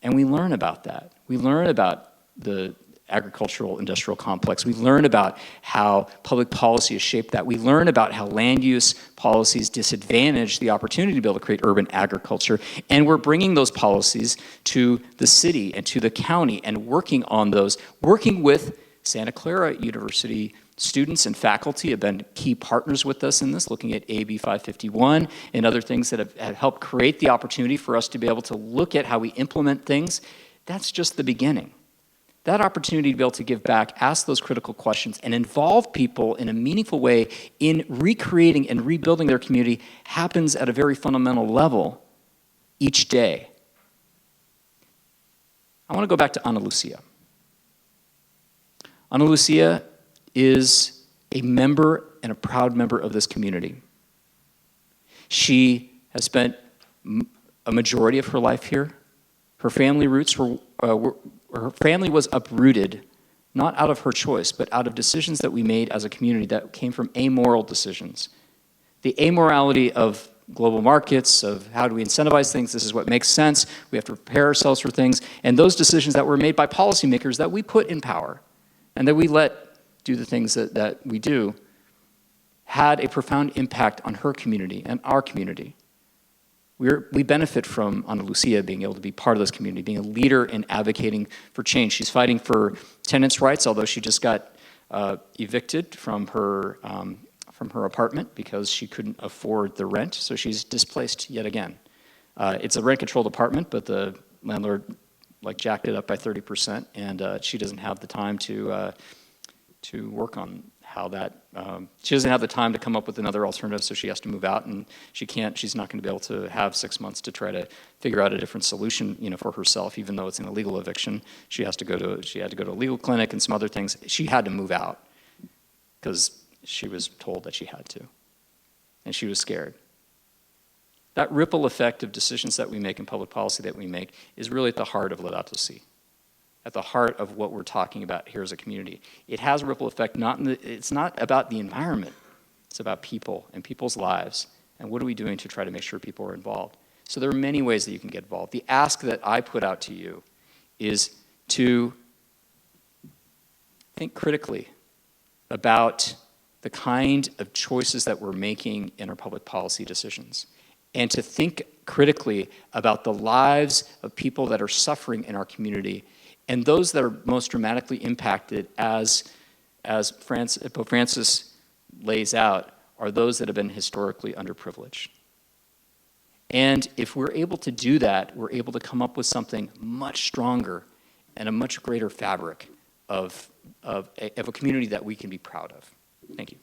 And we learn about that. We learn about the agricultural industrial complex. We learn about how public policy has shaped that. We learn about how land use policies disadvantage the opportunity to be able to create urban agriculture. And we're bringing those policies to the city and to the county and working on those, working with Santa Clara University students and faculty have been key partners with us in this, looking at AB 551 and other things that have helped create the opportunity for us to be able to look at how we implement things. That's just the beginning. That opportunity to be able to give back, ask those critical questions, and involve people in a meaningful way in recreating and rebuilding their community happens at a very fundamental level each day. I want to go back to Ana Lucia. Ana Lucia is a member and a proud member of this community. She has spent a majority of her life here. Her family roots her family was uprooted, not out of her choice, but out of decisions that we made as a community that came from amoral decisions. The amorality of global markets, of how do we incentivize things. This is what makes sense. We have to prepare ourselves for things. And those decisions that were made by policymakers that we put in power and that we let do the things that we do had a profound impact on her community and our community. We benefit from Ana Lucia being able to be part of this community, being a leader in advocating for change. She's fighting for tenants' rights, although she just got evicted from her apartment because she couldn't afford the rent, so she's displaced yet again. It's a rent-controlled apartment, but the landlord jacked it up by 30%, and she doesn't have the time to work on how that, she doesn't have the time to come up with another alternative, so she has to move out, and she's not going to be able to have 6 months to try to figure out a different solution, for herself, even though it's an illegal eviction. She had to go to a legal clinic and some other things. She had to move out because she was told that she had to, and she was scared. That ripple effect of decisions that we make and public policy that we make is really at the heart of Laudato Si, at the heart of what we're talking about here as a community. It has a ripple effect. It's not about the environment. It's about people and people's lives. And what are we doing to try to make sure people are involved? So there are many ways that you can get involved. The ask that I put out to you is to think critically about the kind of choices that we're making in our public policy decisions, and to think critically about the lives of people that are suffering in our community, and those that are most dramatically impacted, as Pope Francis lays out, are those that have been historically underprivileged. And if we're able to do that, we're able to come up with something much stronger and a much greater fabric of a community that we can be proud of. Thank you.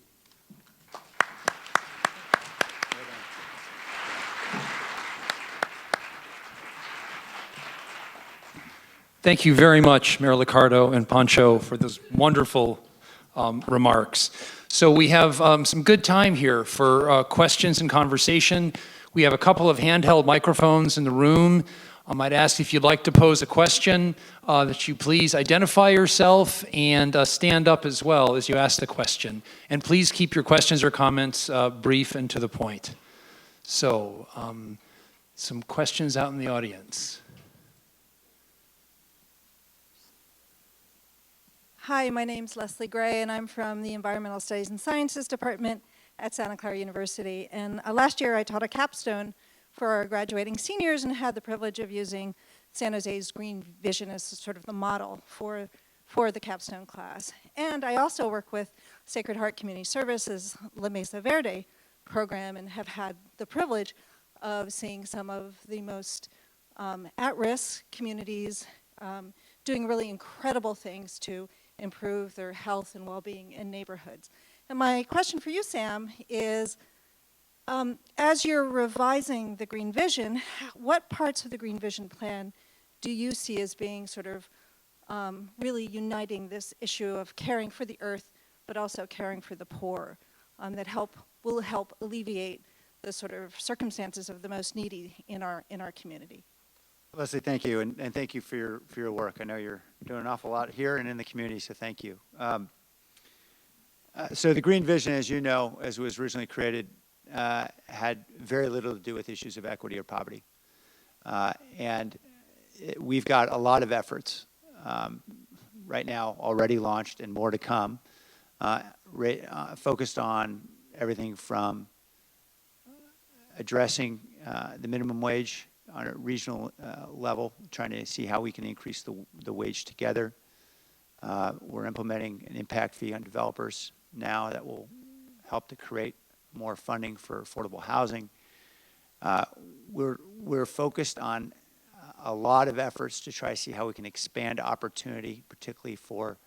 Thank you very much, Mayor Liccardo and Poncho, for those wonderful remarks. So we have some good time here for questions and conversation. We have a couple of handheld microphones in the room. I might ask if you'd like to pose a question that you please identify yourself and stand up as well as you ask the question. And please keep your questions or comments brief and to the point. So, some questions out in the audience. Hi, my name's Leslie Gray, and I'm from the Environmental Studies and Sciences Department at Santa Clara University. And last year I taught a capstone for our graduating seniors and had the privilege of using San Jose's Green Vision as sort of the model for the capstone class. And I also work with Sacred Heart Community Services La Mesa Verde program and have had the privilege of seeing some of the most at-risk communities doing really incredible things to improve their health and well-being in neighborhoods. And my question for you, Sam, is as you're revising the Green Vision, what parts of the Green Vision plan do you see as being sort of really uniting this issue of caring for the earth, but also caring for the poor, that will help alleviate the sort of circumstances of the most needy in our community? Leslie, thank you, and thank you for your work. I know you're doing an awful lot here and in the community, so thank you. So the Green Vision, as you know, as it was originally created, had very little to do with issues of equity or poverty. We've got a lot of efforts right now already launched and more to come, focused on everything from addressing the minimum wage on a regional level, trying to see how we can increase the wage together. We're implementing an impact fee on developers now that will help to create more funding for affordable housing. We're focused on a lot of efforts to try to see how we can expand opportunity, particularly for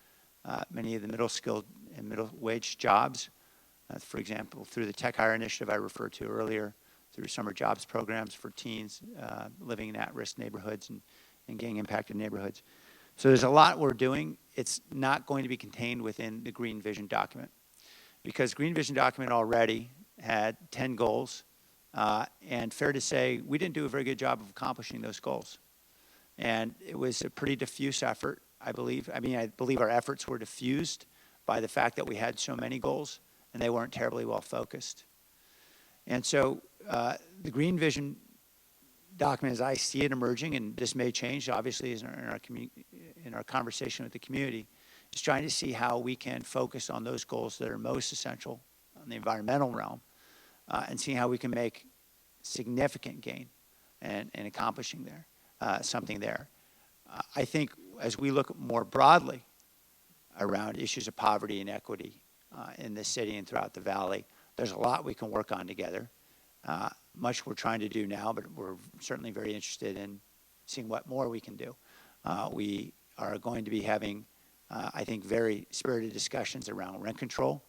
many of the middle-skilled and middle-wage jobs. For example, through the Tech Hire Initiative I referred to earlier, through summer jobs programs for teens living in at-risk neighborhoods and gang-impacted neighborhoods. So there's a lot we're doing. It's not going to be contained within the Green Vision document, because Green Vision document already had 10 goals, and fair to say, we didn't do a very good job of accomplishing those goals. And it was a pretty diffuse effort, I believe. I believe our efforts were diffused by the fact that we had so many goals, and they weren't terribly well focused. And so the Green Vision document, as I see it emerging, and this may change, obviously, in our conversation with the community, is trying to see how we can focus on those goals that are most essential in the environmental realm, and see how we can make significant gain in accomplishing something there. I think as we look more broadly around issues of poverty and equity in this city and throughout the valley, there's a lot we can work on together. Much we're trying to do now, but we're certainly very interested in seeing what more we can do. We are going to be having, I think, very spirited discussions around rent control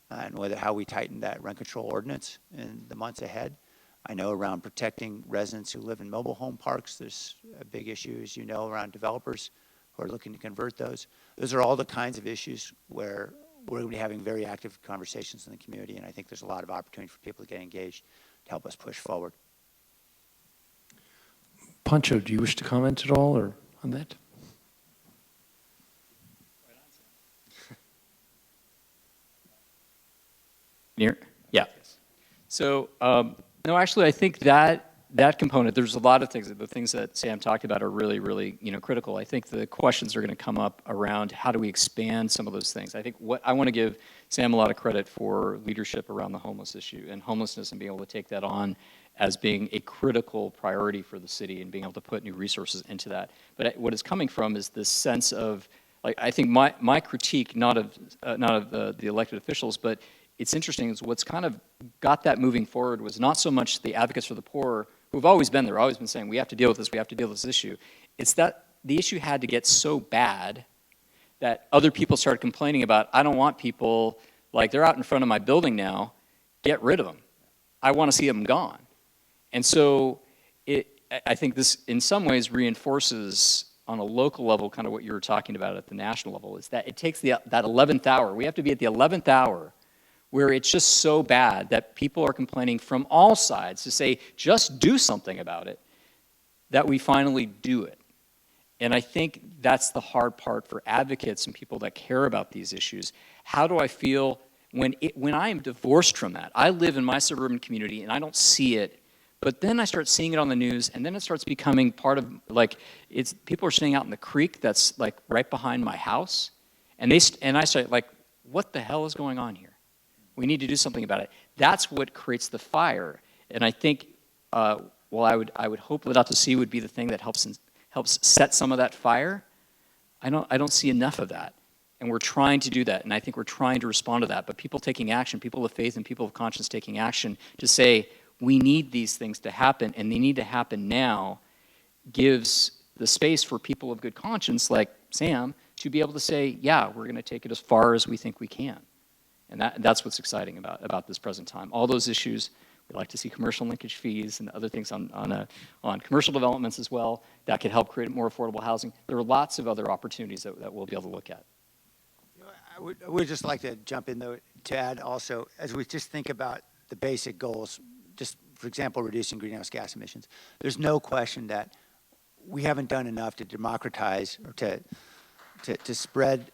and how we tighten that rent control ordinance in the months ahead. I know around protecting residents who live in mobile home parks, there's a big issue, as you know, around developers who are looking to convert those. Those are all the kinds of issues where we're going to be having very active conversations in the community, and I think there's a lot of opportunity for people to get engaged to help us push forward. Poncho, do you wish to comment at all or on that? Yeah. So, no, actually, I think that component, there's a lot of things. The things that Sam talked about are really, really, critical. I think the questions are going to come up around how do we expand some of those things. I think I want to give Sam a lot of credit for leadership around the homeless issue and homelessness and being able to take that on as being a critical priority for the city and being able to put new resources into that. But what it's coming from is this sense of, like, I think my critique, not of the elected officials, but it's interesting is what's kind of got that moving forward was not so much the advocates for the poor who've always been there, always been saying, we have to deal with this, we have to deal with this issue. It's that the issue had to get so bad that other people started complaining about, I don't want people, like they're out in front of my building now, get rid of them. I want to see them gone. And so I think this in some ways reinforces on a local level kind of what you were talking about at the national level, is that it takes that 11th hour. We have to be at the 11th hour where it's just so bad that people are complaining from all sides to say, just do something about it, that we finally do it. And I think that's the hard part for advocates and people that care about these issues. How do I feel when I am divorced from that? I live in my suburban community and I don't see it, but then I start seeing it on the news and then it starts becoming part of, like, people are staying out in the creek that's like right behind my house. And I start like, what the hell is going on here? We need to do something about it. That's what creates the fire. And I think, I would hope Laudato Si would be the thing that helps set some of that fire. I don't see enough of that. And we're trying to do that. And I think we're trying to respond to that. But people taking action, people of faith and people of conscience taking action to say, we need these things to happen and they need to happen now, gives the space for people of good conscience like Sam to be able to say, yeah, we're going to take it as far as we think we can. And that's what's exciting about this present time. All those issues, we like to see commercial linkage fees and other things on commercial developments as well that could help create more affordable housing. There are lots of other opportunities that we'll be able to look at. I would just like to jump in, though, to add also, as we just think about the basic goals, just, for example, reducing greenhouse gas emissions, there's no question that we haven't done enough to democratize or to spread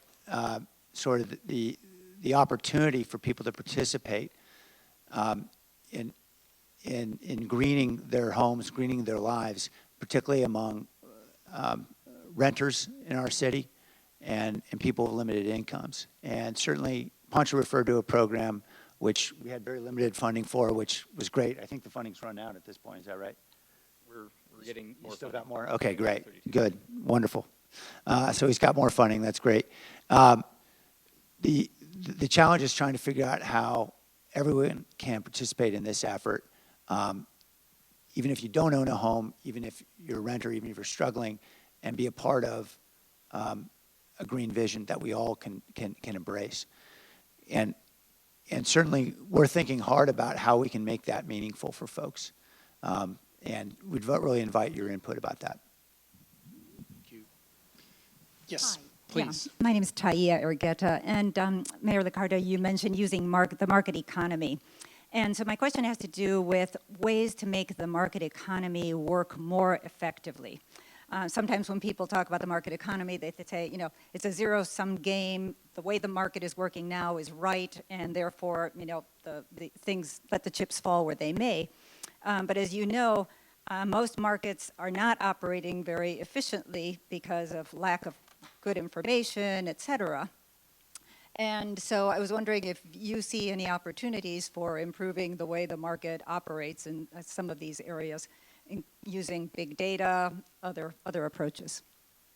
sort of the opportunity for people to participate in greening their homes, greening their lives, particularly among renters in our city and people with limited incomes. And certainly, Poncho referred to a program which we had very limited funding for, which was great. I think the funding's run out at this point. Is that right? We're getting more. You still got more? Okay, great. Good. Wonderful. So he's got more funding. That's great. The challenge is trying to figure out how everyone can participate in this effort, even if you don't own a home, even if you're a renter, even if you're struggling, and be a part of a green vision that we all can embrace. And certainly, we're thinking hard about how we can make that meaningful for folks. And we'd really invite your input about that. Thank you. Yes. Hi. Please. Yeah. My name is Taia Ergueta, and Mayor Liccardo, you mentioned using the market economy. And so my question has to do with ways to make the market economy work more effectively. Sometimes when people talk about the market economy, they say, it's a zero-sum game. The way the market is working now is right, and therefore, the things, let the chips fall where they may. But as you know, most markets are not operating very efficiently because of lack of good information, et cetera. And so I was wondering if you see any opportunities for improving the way the market operates in some of these areas, using big data, other approaches.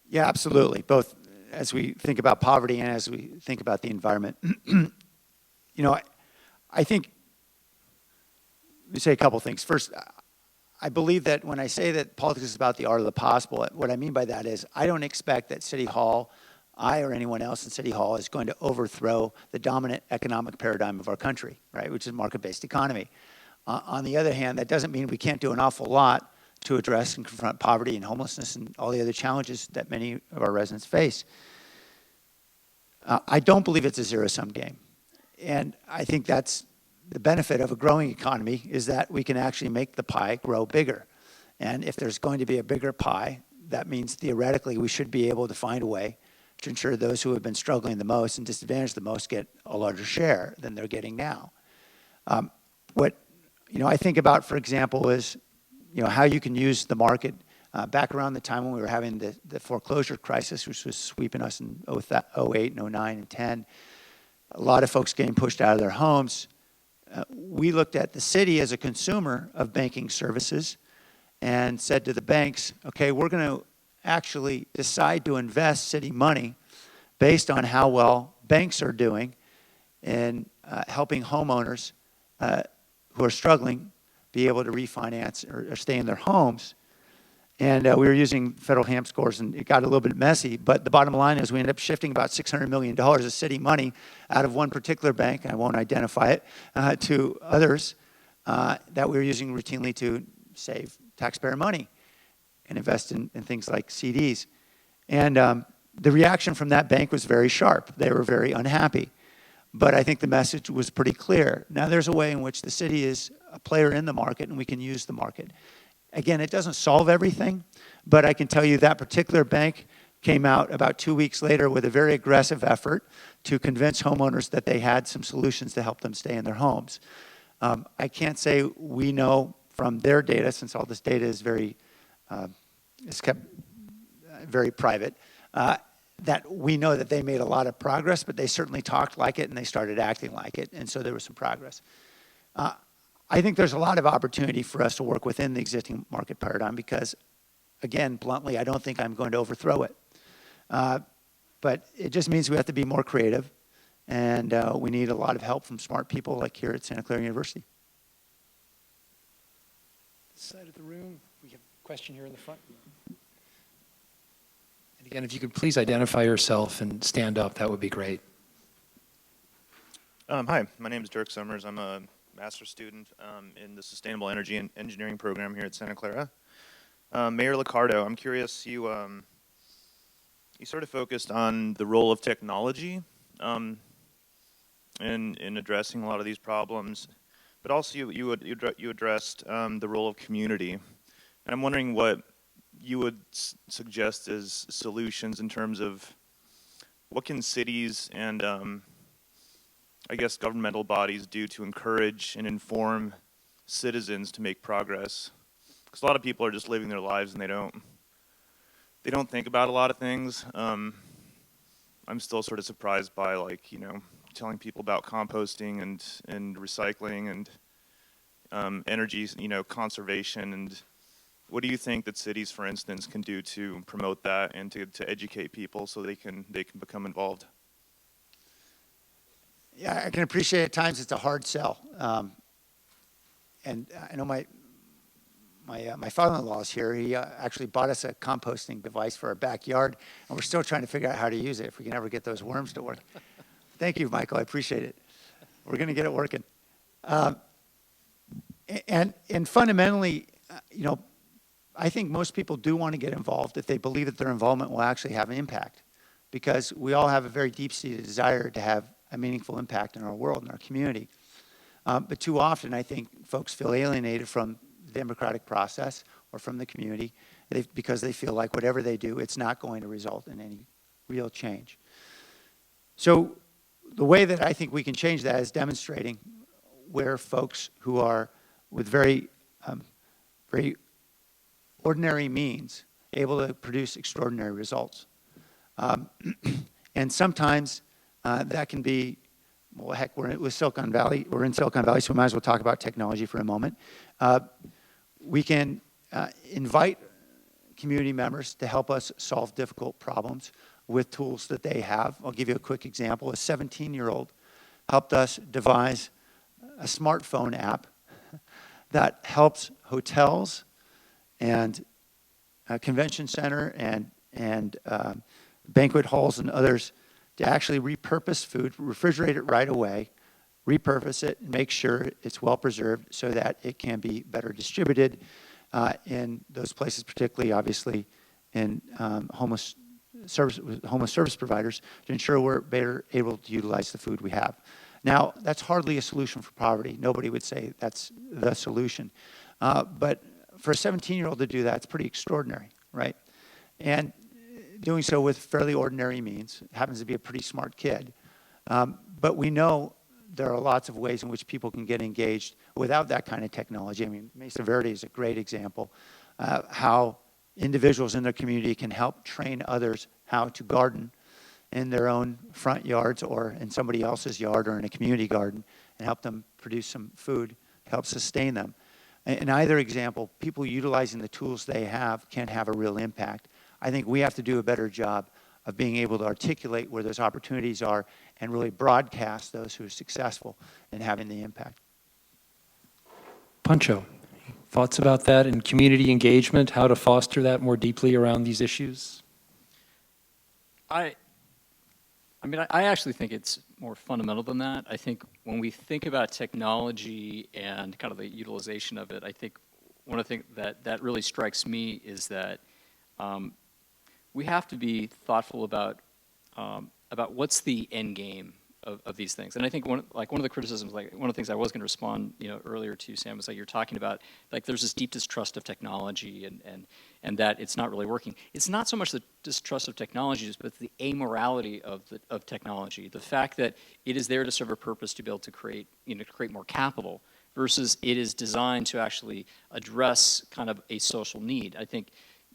Yeah, absolutely. Both as we think about poverty and as we think about the environment. I think, let me say a couple things. First, I believe that when I say that politics is about the art of the possible, what I mean by that is I don't expect that City Hall, I or anyone else in City Hall is going to overthrow the dominant economic paradigm of our country, right, which is market-based economy. On the other hand, that doesn't mean we can't do an awful lot to address and confront poverty and homelessness and all the other challenges that many of our residents face. I don't believe it's a zero-sum game. And I think that's the benefit of a growing economy, is that we can actually make the pie grow bigger. And if there's going to be a bigger pie, that means theoretically we should be able to find a way to ensure those who have been struggling the most and disadvantaged the most get a larger share than they're getting now. What I think about, for example, is how you can use the market. Back around the time when we were having the foreclosure crisis, which was sweeping us in 08 and 09 and 10, a lot of folks getting pushed out of their homes. We looked at the city as a consumer of banking services and said to the banks, okay, we're going to actually decide to invest city money based on how well banks are doing in helping homeowners who are struggling be able to refinance or stay in their homes. And we were using federal HAMP scores, and it got a little bit messy. But the bottom line is we ended up shifting about $600 million of city money out of one particular bank, I won't identify it, to others that we were using routinely to save taxpayer money and invest in things like CDs. And the reaction from that bank was very sharp. They were very unhappy. But I think the message was pretty clear. Now there's a way in which the city is a player in the market, and we can use the market. Again, it doesn't solve everything, but I can tell you that particular bank came out about 2 weeks later with a very aggressive effort to convince homeowners that they had some solutions to help them stay in their homes. I can't say we know from their data, since all this data is is kept very private, that we know that they made a lot of progress, but they certainly talked like it and they started acting like it, and so there was some progress. I think there's a lot of opportunity for us to work within the existing market paradigm because, again, bluntly, I don't think I'm going to overthrow it. But it just means we have to be more creative, and we need a lot of help from smart people like here at Santa Clara University. This side of the room, we have a question here in the front. And again, if you could please identify yourself and stand up, that would be great. Hi, my name is Dirk Summers. I'm a master's student in the Sustainable Energy and Engineering program here at Santa Clara. Mayor Liccardo, I'm curious, you sort of focused on the role of technology in addressing a lot of these problems, but also you addressed the role of community. And I'm wondering what you would suggest as solutions in terms of what can cities and I guess governmental bodies do to encourage and inform citizens to make progress? Because a lot of people are just living their lives and they don't think about a lot of things. I'm still sort of surprised by, like, telling people about composting and recycling and energy, conservation. And what do you think that cities, for instance, can do to promote that and to educate people so they can become involved? Yeah, I can appreciate at times it's a hard sell. And I know my father-in-law is here. He actually bought us a composting device for our backyard, and we're still trying to figure out how to use it, if we can ever get those worms to work. Thank you, Michael. I appreciate it. We're going to get it working. And fundamentally, I think most people do want to get involved if they believe that their involvement will actually have an impact, because we all have a very deep-seated desire to have a meaningful impact in our world, in our community. But too often, I think folks feel alienated from the democratic process or from the community because they feel like whatever they do, it's not going to result in any real change. So the way that I think we can change that is demonstrating where folks who are with very very ordinary means able to produce extraordinary results. And sometimes that can be, well, heck, we're in Silicon Valley, so we might as well talk about technology for a moment. We can invite community members to help us solve difficult problems with tools that they have. I'll give you a quick example. A 17-year-old helped us devise a smartphone app that helps hotels and convention center and banquet halls and others to actually repurpose food, refrigerate it right away, repurpose it, and make sure it's well preserved so that it can be better distributed in those places, particularly obviously in homeless service providers, to ensure we're better able to utilize the food we have. Now, that's hardly a solution for poverty. Nobody would say that's the solution. But for a 17-year-old to do that, it's pretty extraordinary, right? And doing so with fairly ordinary means, happens to be a pretty smart kid. But we know there are lots of ways in which people can get engaged without that kind of technology. I mean, Mesa Verde is a great example. How individuals in their community can help train others how to garden in their own front yards or in somebody else's yard or in a community garden and help them produce some food, help sustain them. In either example, people utilizing the tools they have can have a real impact. I think we have to do a better job of being able to articulate where those opportunities are and really broadcast those who are successful in having the impact. Poncho, thoughts about that and community engagement, how to foster that more deeply around these issues? I mean, I actually think it's more fundamental than that. I think when we think about technology and kind of the utilization of it, I think one of the things that really strikes me is that we have to be thoughtful about what's the end game of these things. And I think one of the criticisms, like one of the things I was going to respond, earlier to, Sam, was like you're talking about, like there's this deep distrust of technology and that it's not really working. It's not so much the distrust of technology, but the amorality of technology. The fact that it is there to serve a purpose to be able to create more capital versus it is designed to actually address kind of a social need. I think,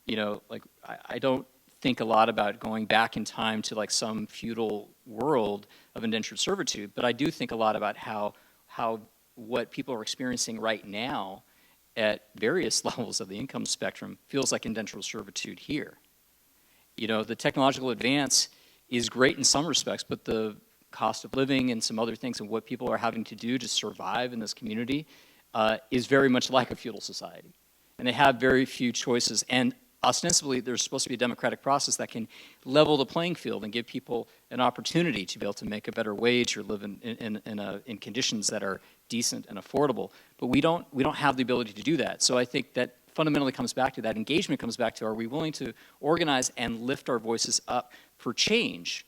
I don't think a lot about going back in time to like some feudal world of indentured servitude, but I do think a lot about how what people are experiencing right now at various levels of the income spectrum feels like indentured servitude here. The technological advance is great in some respects, but the cost of living and some other things and what people are having to do to survive in this community is very much like a feudal society. And they have very few choices. And ostensibly, there's supposed to be a democratic process that can level the playing field and give people an opportunity to be able to make a better wage or live in conditions that are decent and affordable. But we don't have the ability to do that. So I think that fundamentally comes back to that engagement comes back to, are we willing to organize and lift our voices up for change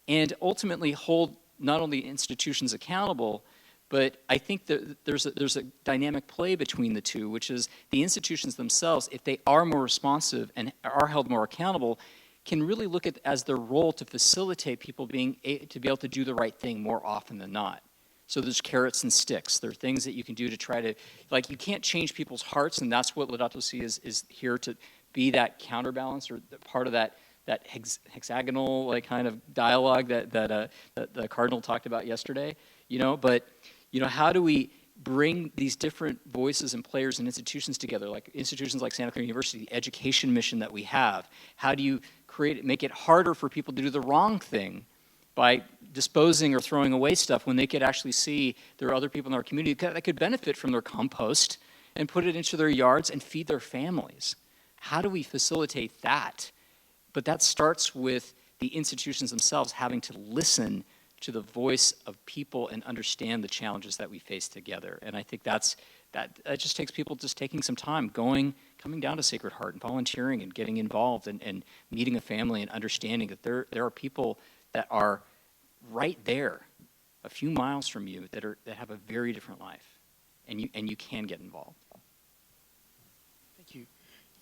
and ultimately hold not only institutions accountable, but I think that there's a dynamic play between the two, which is the institutions themselves, if they are more responsive and are held more accountable, can really look at as their role to facilitate people to be able to do the right thing more often than not. So there's carrots and sticks. There are things that you can do to try to, like you can't change people's hearts, and that's what Laudato Si is here to be, that counterbalance or part of that hexagonal like kind of dialogue that the Cardinal talked about yesterday. But how do we bring these different voices and players and institutions together, like institutions like Santa Clara University, the education mission that we have? How do you make it harder for people to do the wrong thing by disposing or throwing away stuff when they could actually see there are other people in our community that could benefit from their compost and put it into their yards and feed their families? How do we facilitate that? But that starts with the institutions themselves having to listen to the voice of people and understand the challenges that we face together. And I think that just takes people just taking some time, coming down to Sacred Heart and volunteering and getting involved and meeting a family and understanding that there are people that are right there, a few miles from you, that have a very different life, and you can get involved. Thank you.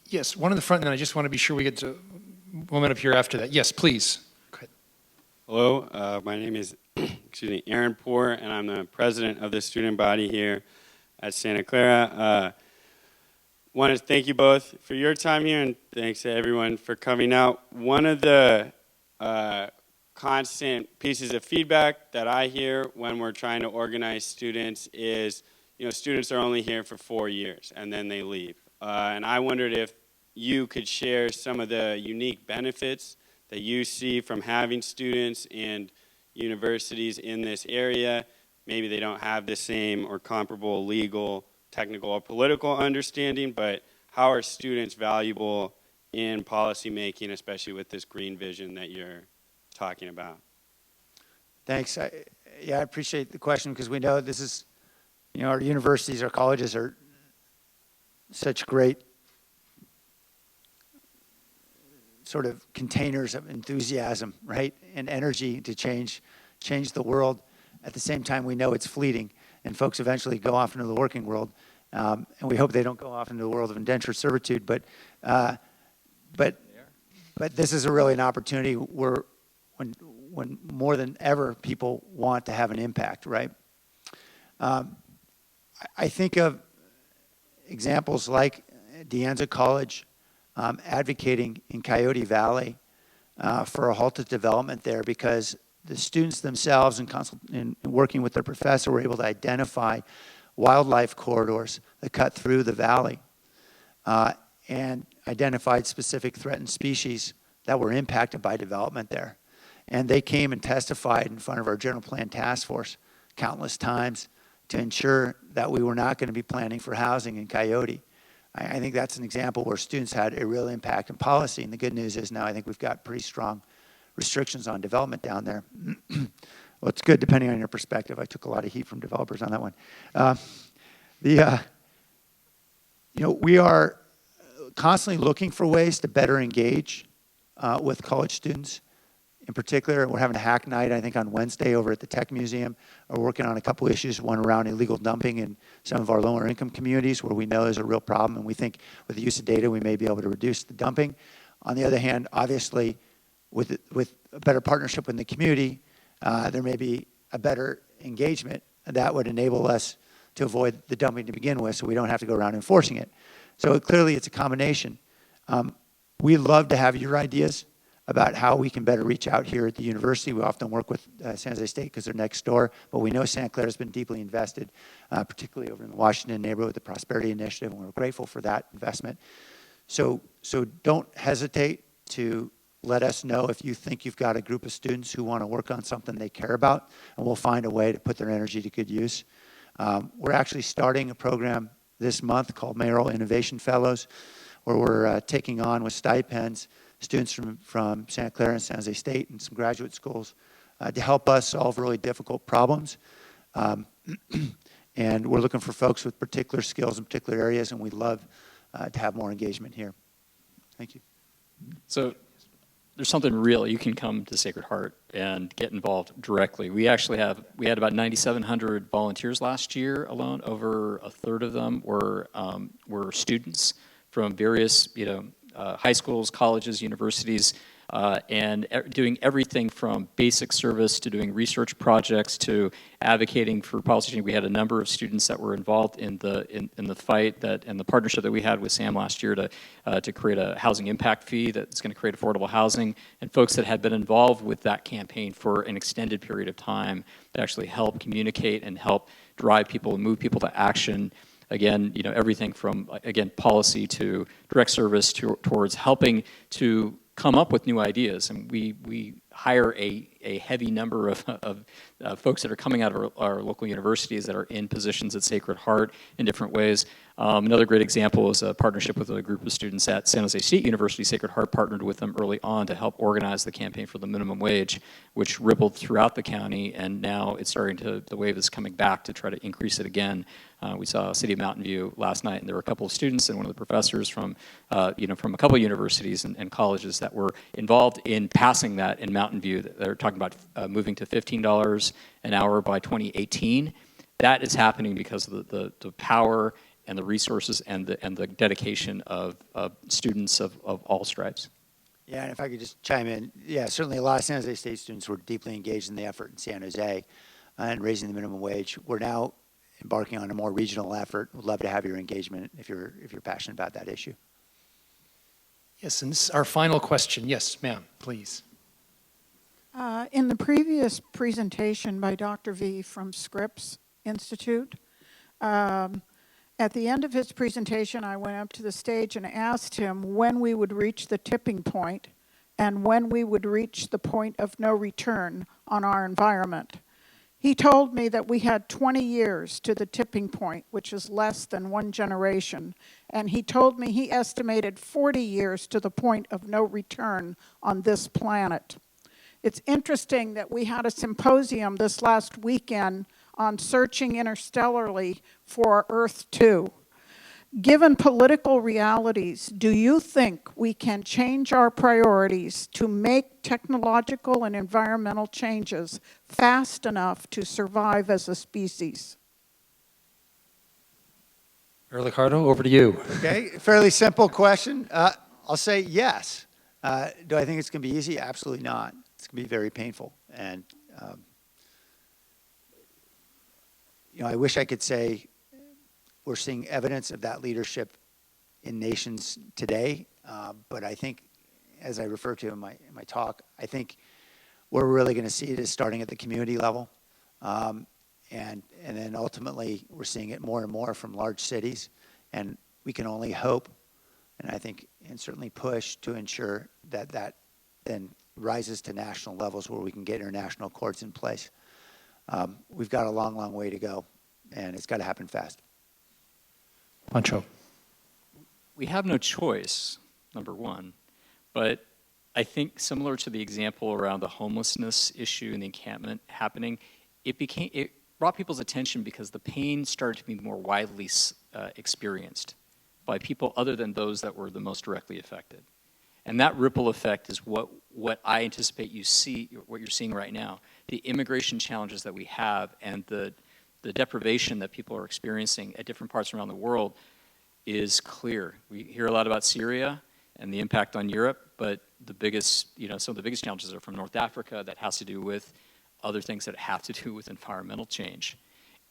Yes, one in the front, and I just want to be sure we get to a woman up here after that. Yes, please. Go ahead. Hello, my name is Aaron Poor, and I'm the president of the student body here at Santa Clara. want to thank you both for your time here, and thanks to everyone for coming out. One of the constant pieces of feedback that I hear when we're trying to organize students is, students are only here for 4 years and then they leave. And I wondered if you could share some of the unique benefits that you see from having students and universities in this area. Maybe they don't have the same or comparable legal, technical, or political understanding, but how are students valuable in policy making, especially with this green vision that you're talking about? Thanks. I appreciate the question, because we know this is, our universities, our colleges are such great sort of containers of enthusiasm, right, and energy to change the world. At the same time, we know it's fleeting, and folks eventually go off into the working world, and we hope they don't go off into the world of indentured servitude. But this is really an opportunity where, when more than ever, people want to have an impact, right? I think of examples like De Anza College advocating in Coyote Valley for a halted development there, because the students themselves, in working with their professor, were able to identify wildlife corridors that cut through the valley and identified specific threatened species that were impacted by development there. And they came and testified in front of our general plan task force countless times to ensure that we were not going to be planning for housing in Coyote. I think that's an example where students had a real impact in policy. And the good news is now I think we've got pretty strong restrictions on development down there. Well, it's good depending on your perspective. I took a lot of heat from developers on that one. We are constantly looking for ways to better engage with college students. In particular, we're having a hack night, I think, on Wednesday over at the Tech Museum. We're working on a couple issues, one around illegal dumping in some of our lower income communities where we know there's a real problem, and we think with the use of data we may be able to reduce the dumping. On the other hand, obviously, with a better partnership with the community, there may be a better engagement that would enable us to avoid the dumping to begin with, so we don't have to go around enforcing it. So clearly it's a combination. We love to have your ideas about how we can better reach out here at the university. We often work with San Jose State because they're next door, but we know Santa Clara has been deeply invested, particularly over in the Washington neighborhood with the Prosperity Initiative, and we're grateful for that investment. So don't hesitate to let us know if you think you've got a group of students who want to work on something they care about, and we'll find a way to put their energy to good use. We're actually starting a program this month called Mayoral Innovation Fellows, where we're taking on with stipends students from Santa Clara and San Jose State and some graduate schools to help us solve really difficult problems. And we're looking for folks with particular skills in particular areas, and we'd love to have more engagement here. Thank you. So there's something real. You can come to Sacred Heart and get involved directly. We had about 9,700 volunteers last year alone. Over a third of them were students from various, high schools, colleges, universities, and doing everything from basic service to doing research projects to advocating for policy. We had a number of students that were involved in the fight and the partnership that we had with Sam last year to create a housing impact fee that's going to create affordable housing, and folks that had been involved with that campaign for an extended period of time that actually help communicate and help drive people and move people to action. Again, everything from, policy to direct service towards helping to come up with new ideas. And we hire a heavy number of folks that are coming out of our local universities that are in positions at Sacred Heart in different ways. Another great example is a partnership with a group of students at San Jose State University. Sacred Heart partnered with them early on to help organize the campaign for the minimum wage, which rippled throughout the county, and now it's the wave is coming back to try to increase it again. We saw City of Mountain View last night, and there were a couple of students and one of the professors from a couple of universities and colleges that were involved in passing that in Mountain View. They're talking about moving to $15 an hour by 2018. That is happening because of the power and the resources and the dedication of students of all stripes. Yeah, and if I could just chime in, yeah, certainly a lot of San Jose State students were deeply engaged in the effort in San Jose and raising the minimum wage. We're now embarking on a more regional effort. Would love to have your engagement if you're passionate about that issue. Yes, and this is our final question. Yes, ma'am, please. In the previous presentation by Dr. V from Scripps Institute, at the end of his presentation, I went up to the stage and asked him when we would reach the tipping point and when we would reach the point of no return on our environment. He told me that we had 20 years to the tipping point, which is less than one generation. And he told me he estimated 40 years to the point of no return on this planet. It's interesting that we had a symposium this last weekend on searching interstellarly for Earth 2. Given political realities, do you think we can change our priorities to make technological and environmental changes fast enough to survive as a species? Mayor Liccardo, over to you. Okay, fairly simple question. I'll say yes. Do I think it's going to be easy? Absolutely not. It's going to be very painful. And, I wish I could say we're seeing evidence of that leadership in nations today. But I think, as I refer to in my talk, I think where we're really going to see it is starting at the community level. And then ultimately, we're seeing it more and more from large cities. And we can only hope, and I think, and certainly push to ensure that that then rises to national levels where we can get international accords in place. We've got a long, long way to go, and it's got to happen fast. Poncho. We have no choice, number one, but I think similar to the example around the homelessness issue and the encampment happening, it brought people's attention because the pain started to be more widely experienced by people other than those that were the most directly affected. And that ripple effect is what I anticipate what you're seeing right now. The immigration challenges that we have and the deprivation that people are experiencing at different parts around the world is clear. We hear a lot about Syria and the impact on Europe, but the biggest, some of the biggest challenges are from North Africa that has to do with other things that have to do with environmental change.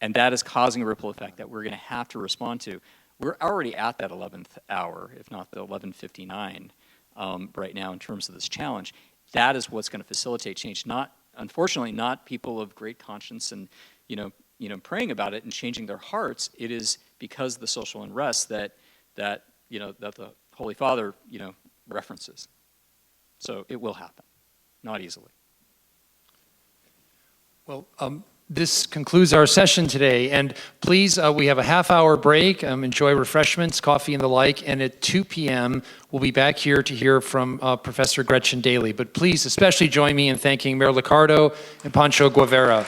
And that is causing a ripple effect that we're going to have to respond to. We're already at that 11th hour, if not the 11:59 right now in terms of this challenge. That is what's going to facilitate change. Unfortunately, not people of great conscience and, praying about it and changing their hearts. It is because of the social unrest that the Holy Father, references. So it will happen, not easily. Well, this concludes our session today. And please, we have a half-hour break. Enjoy refreshments, coffee, and the like. And at 2 p.m., we'll be back here to hear from Professor Gretchen Daly. But please, especially join me in thanking Mayor Liccardo and Poncho Guevara.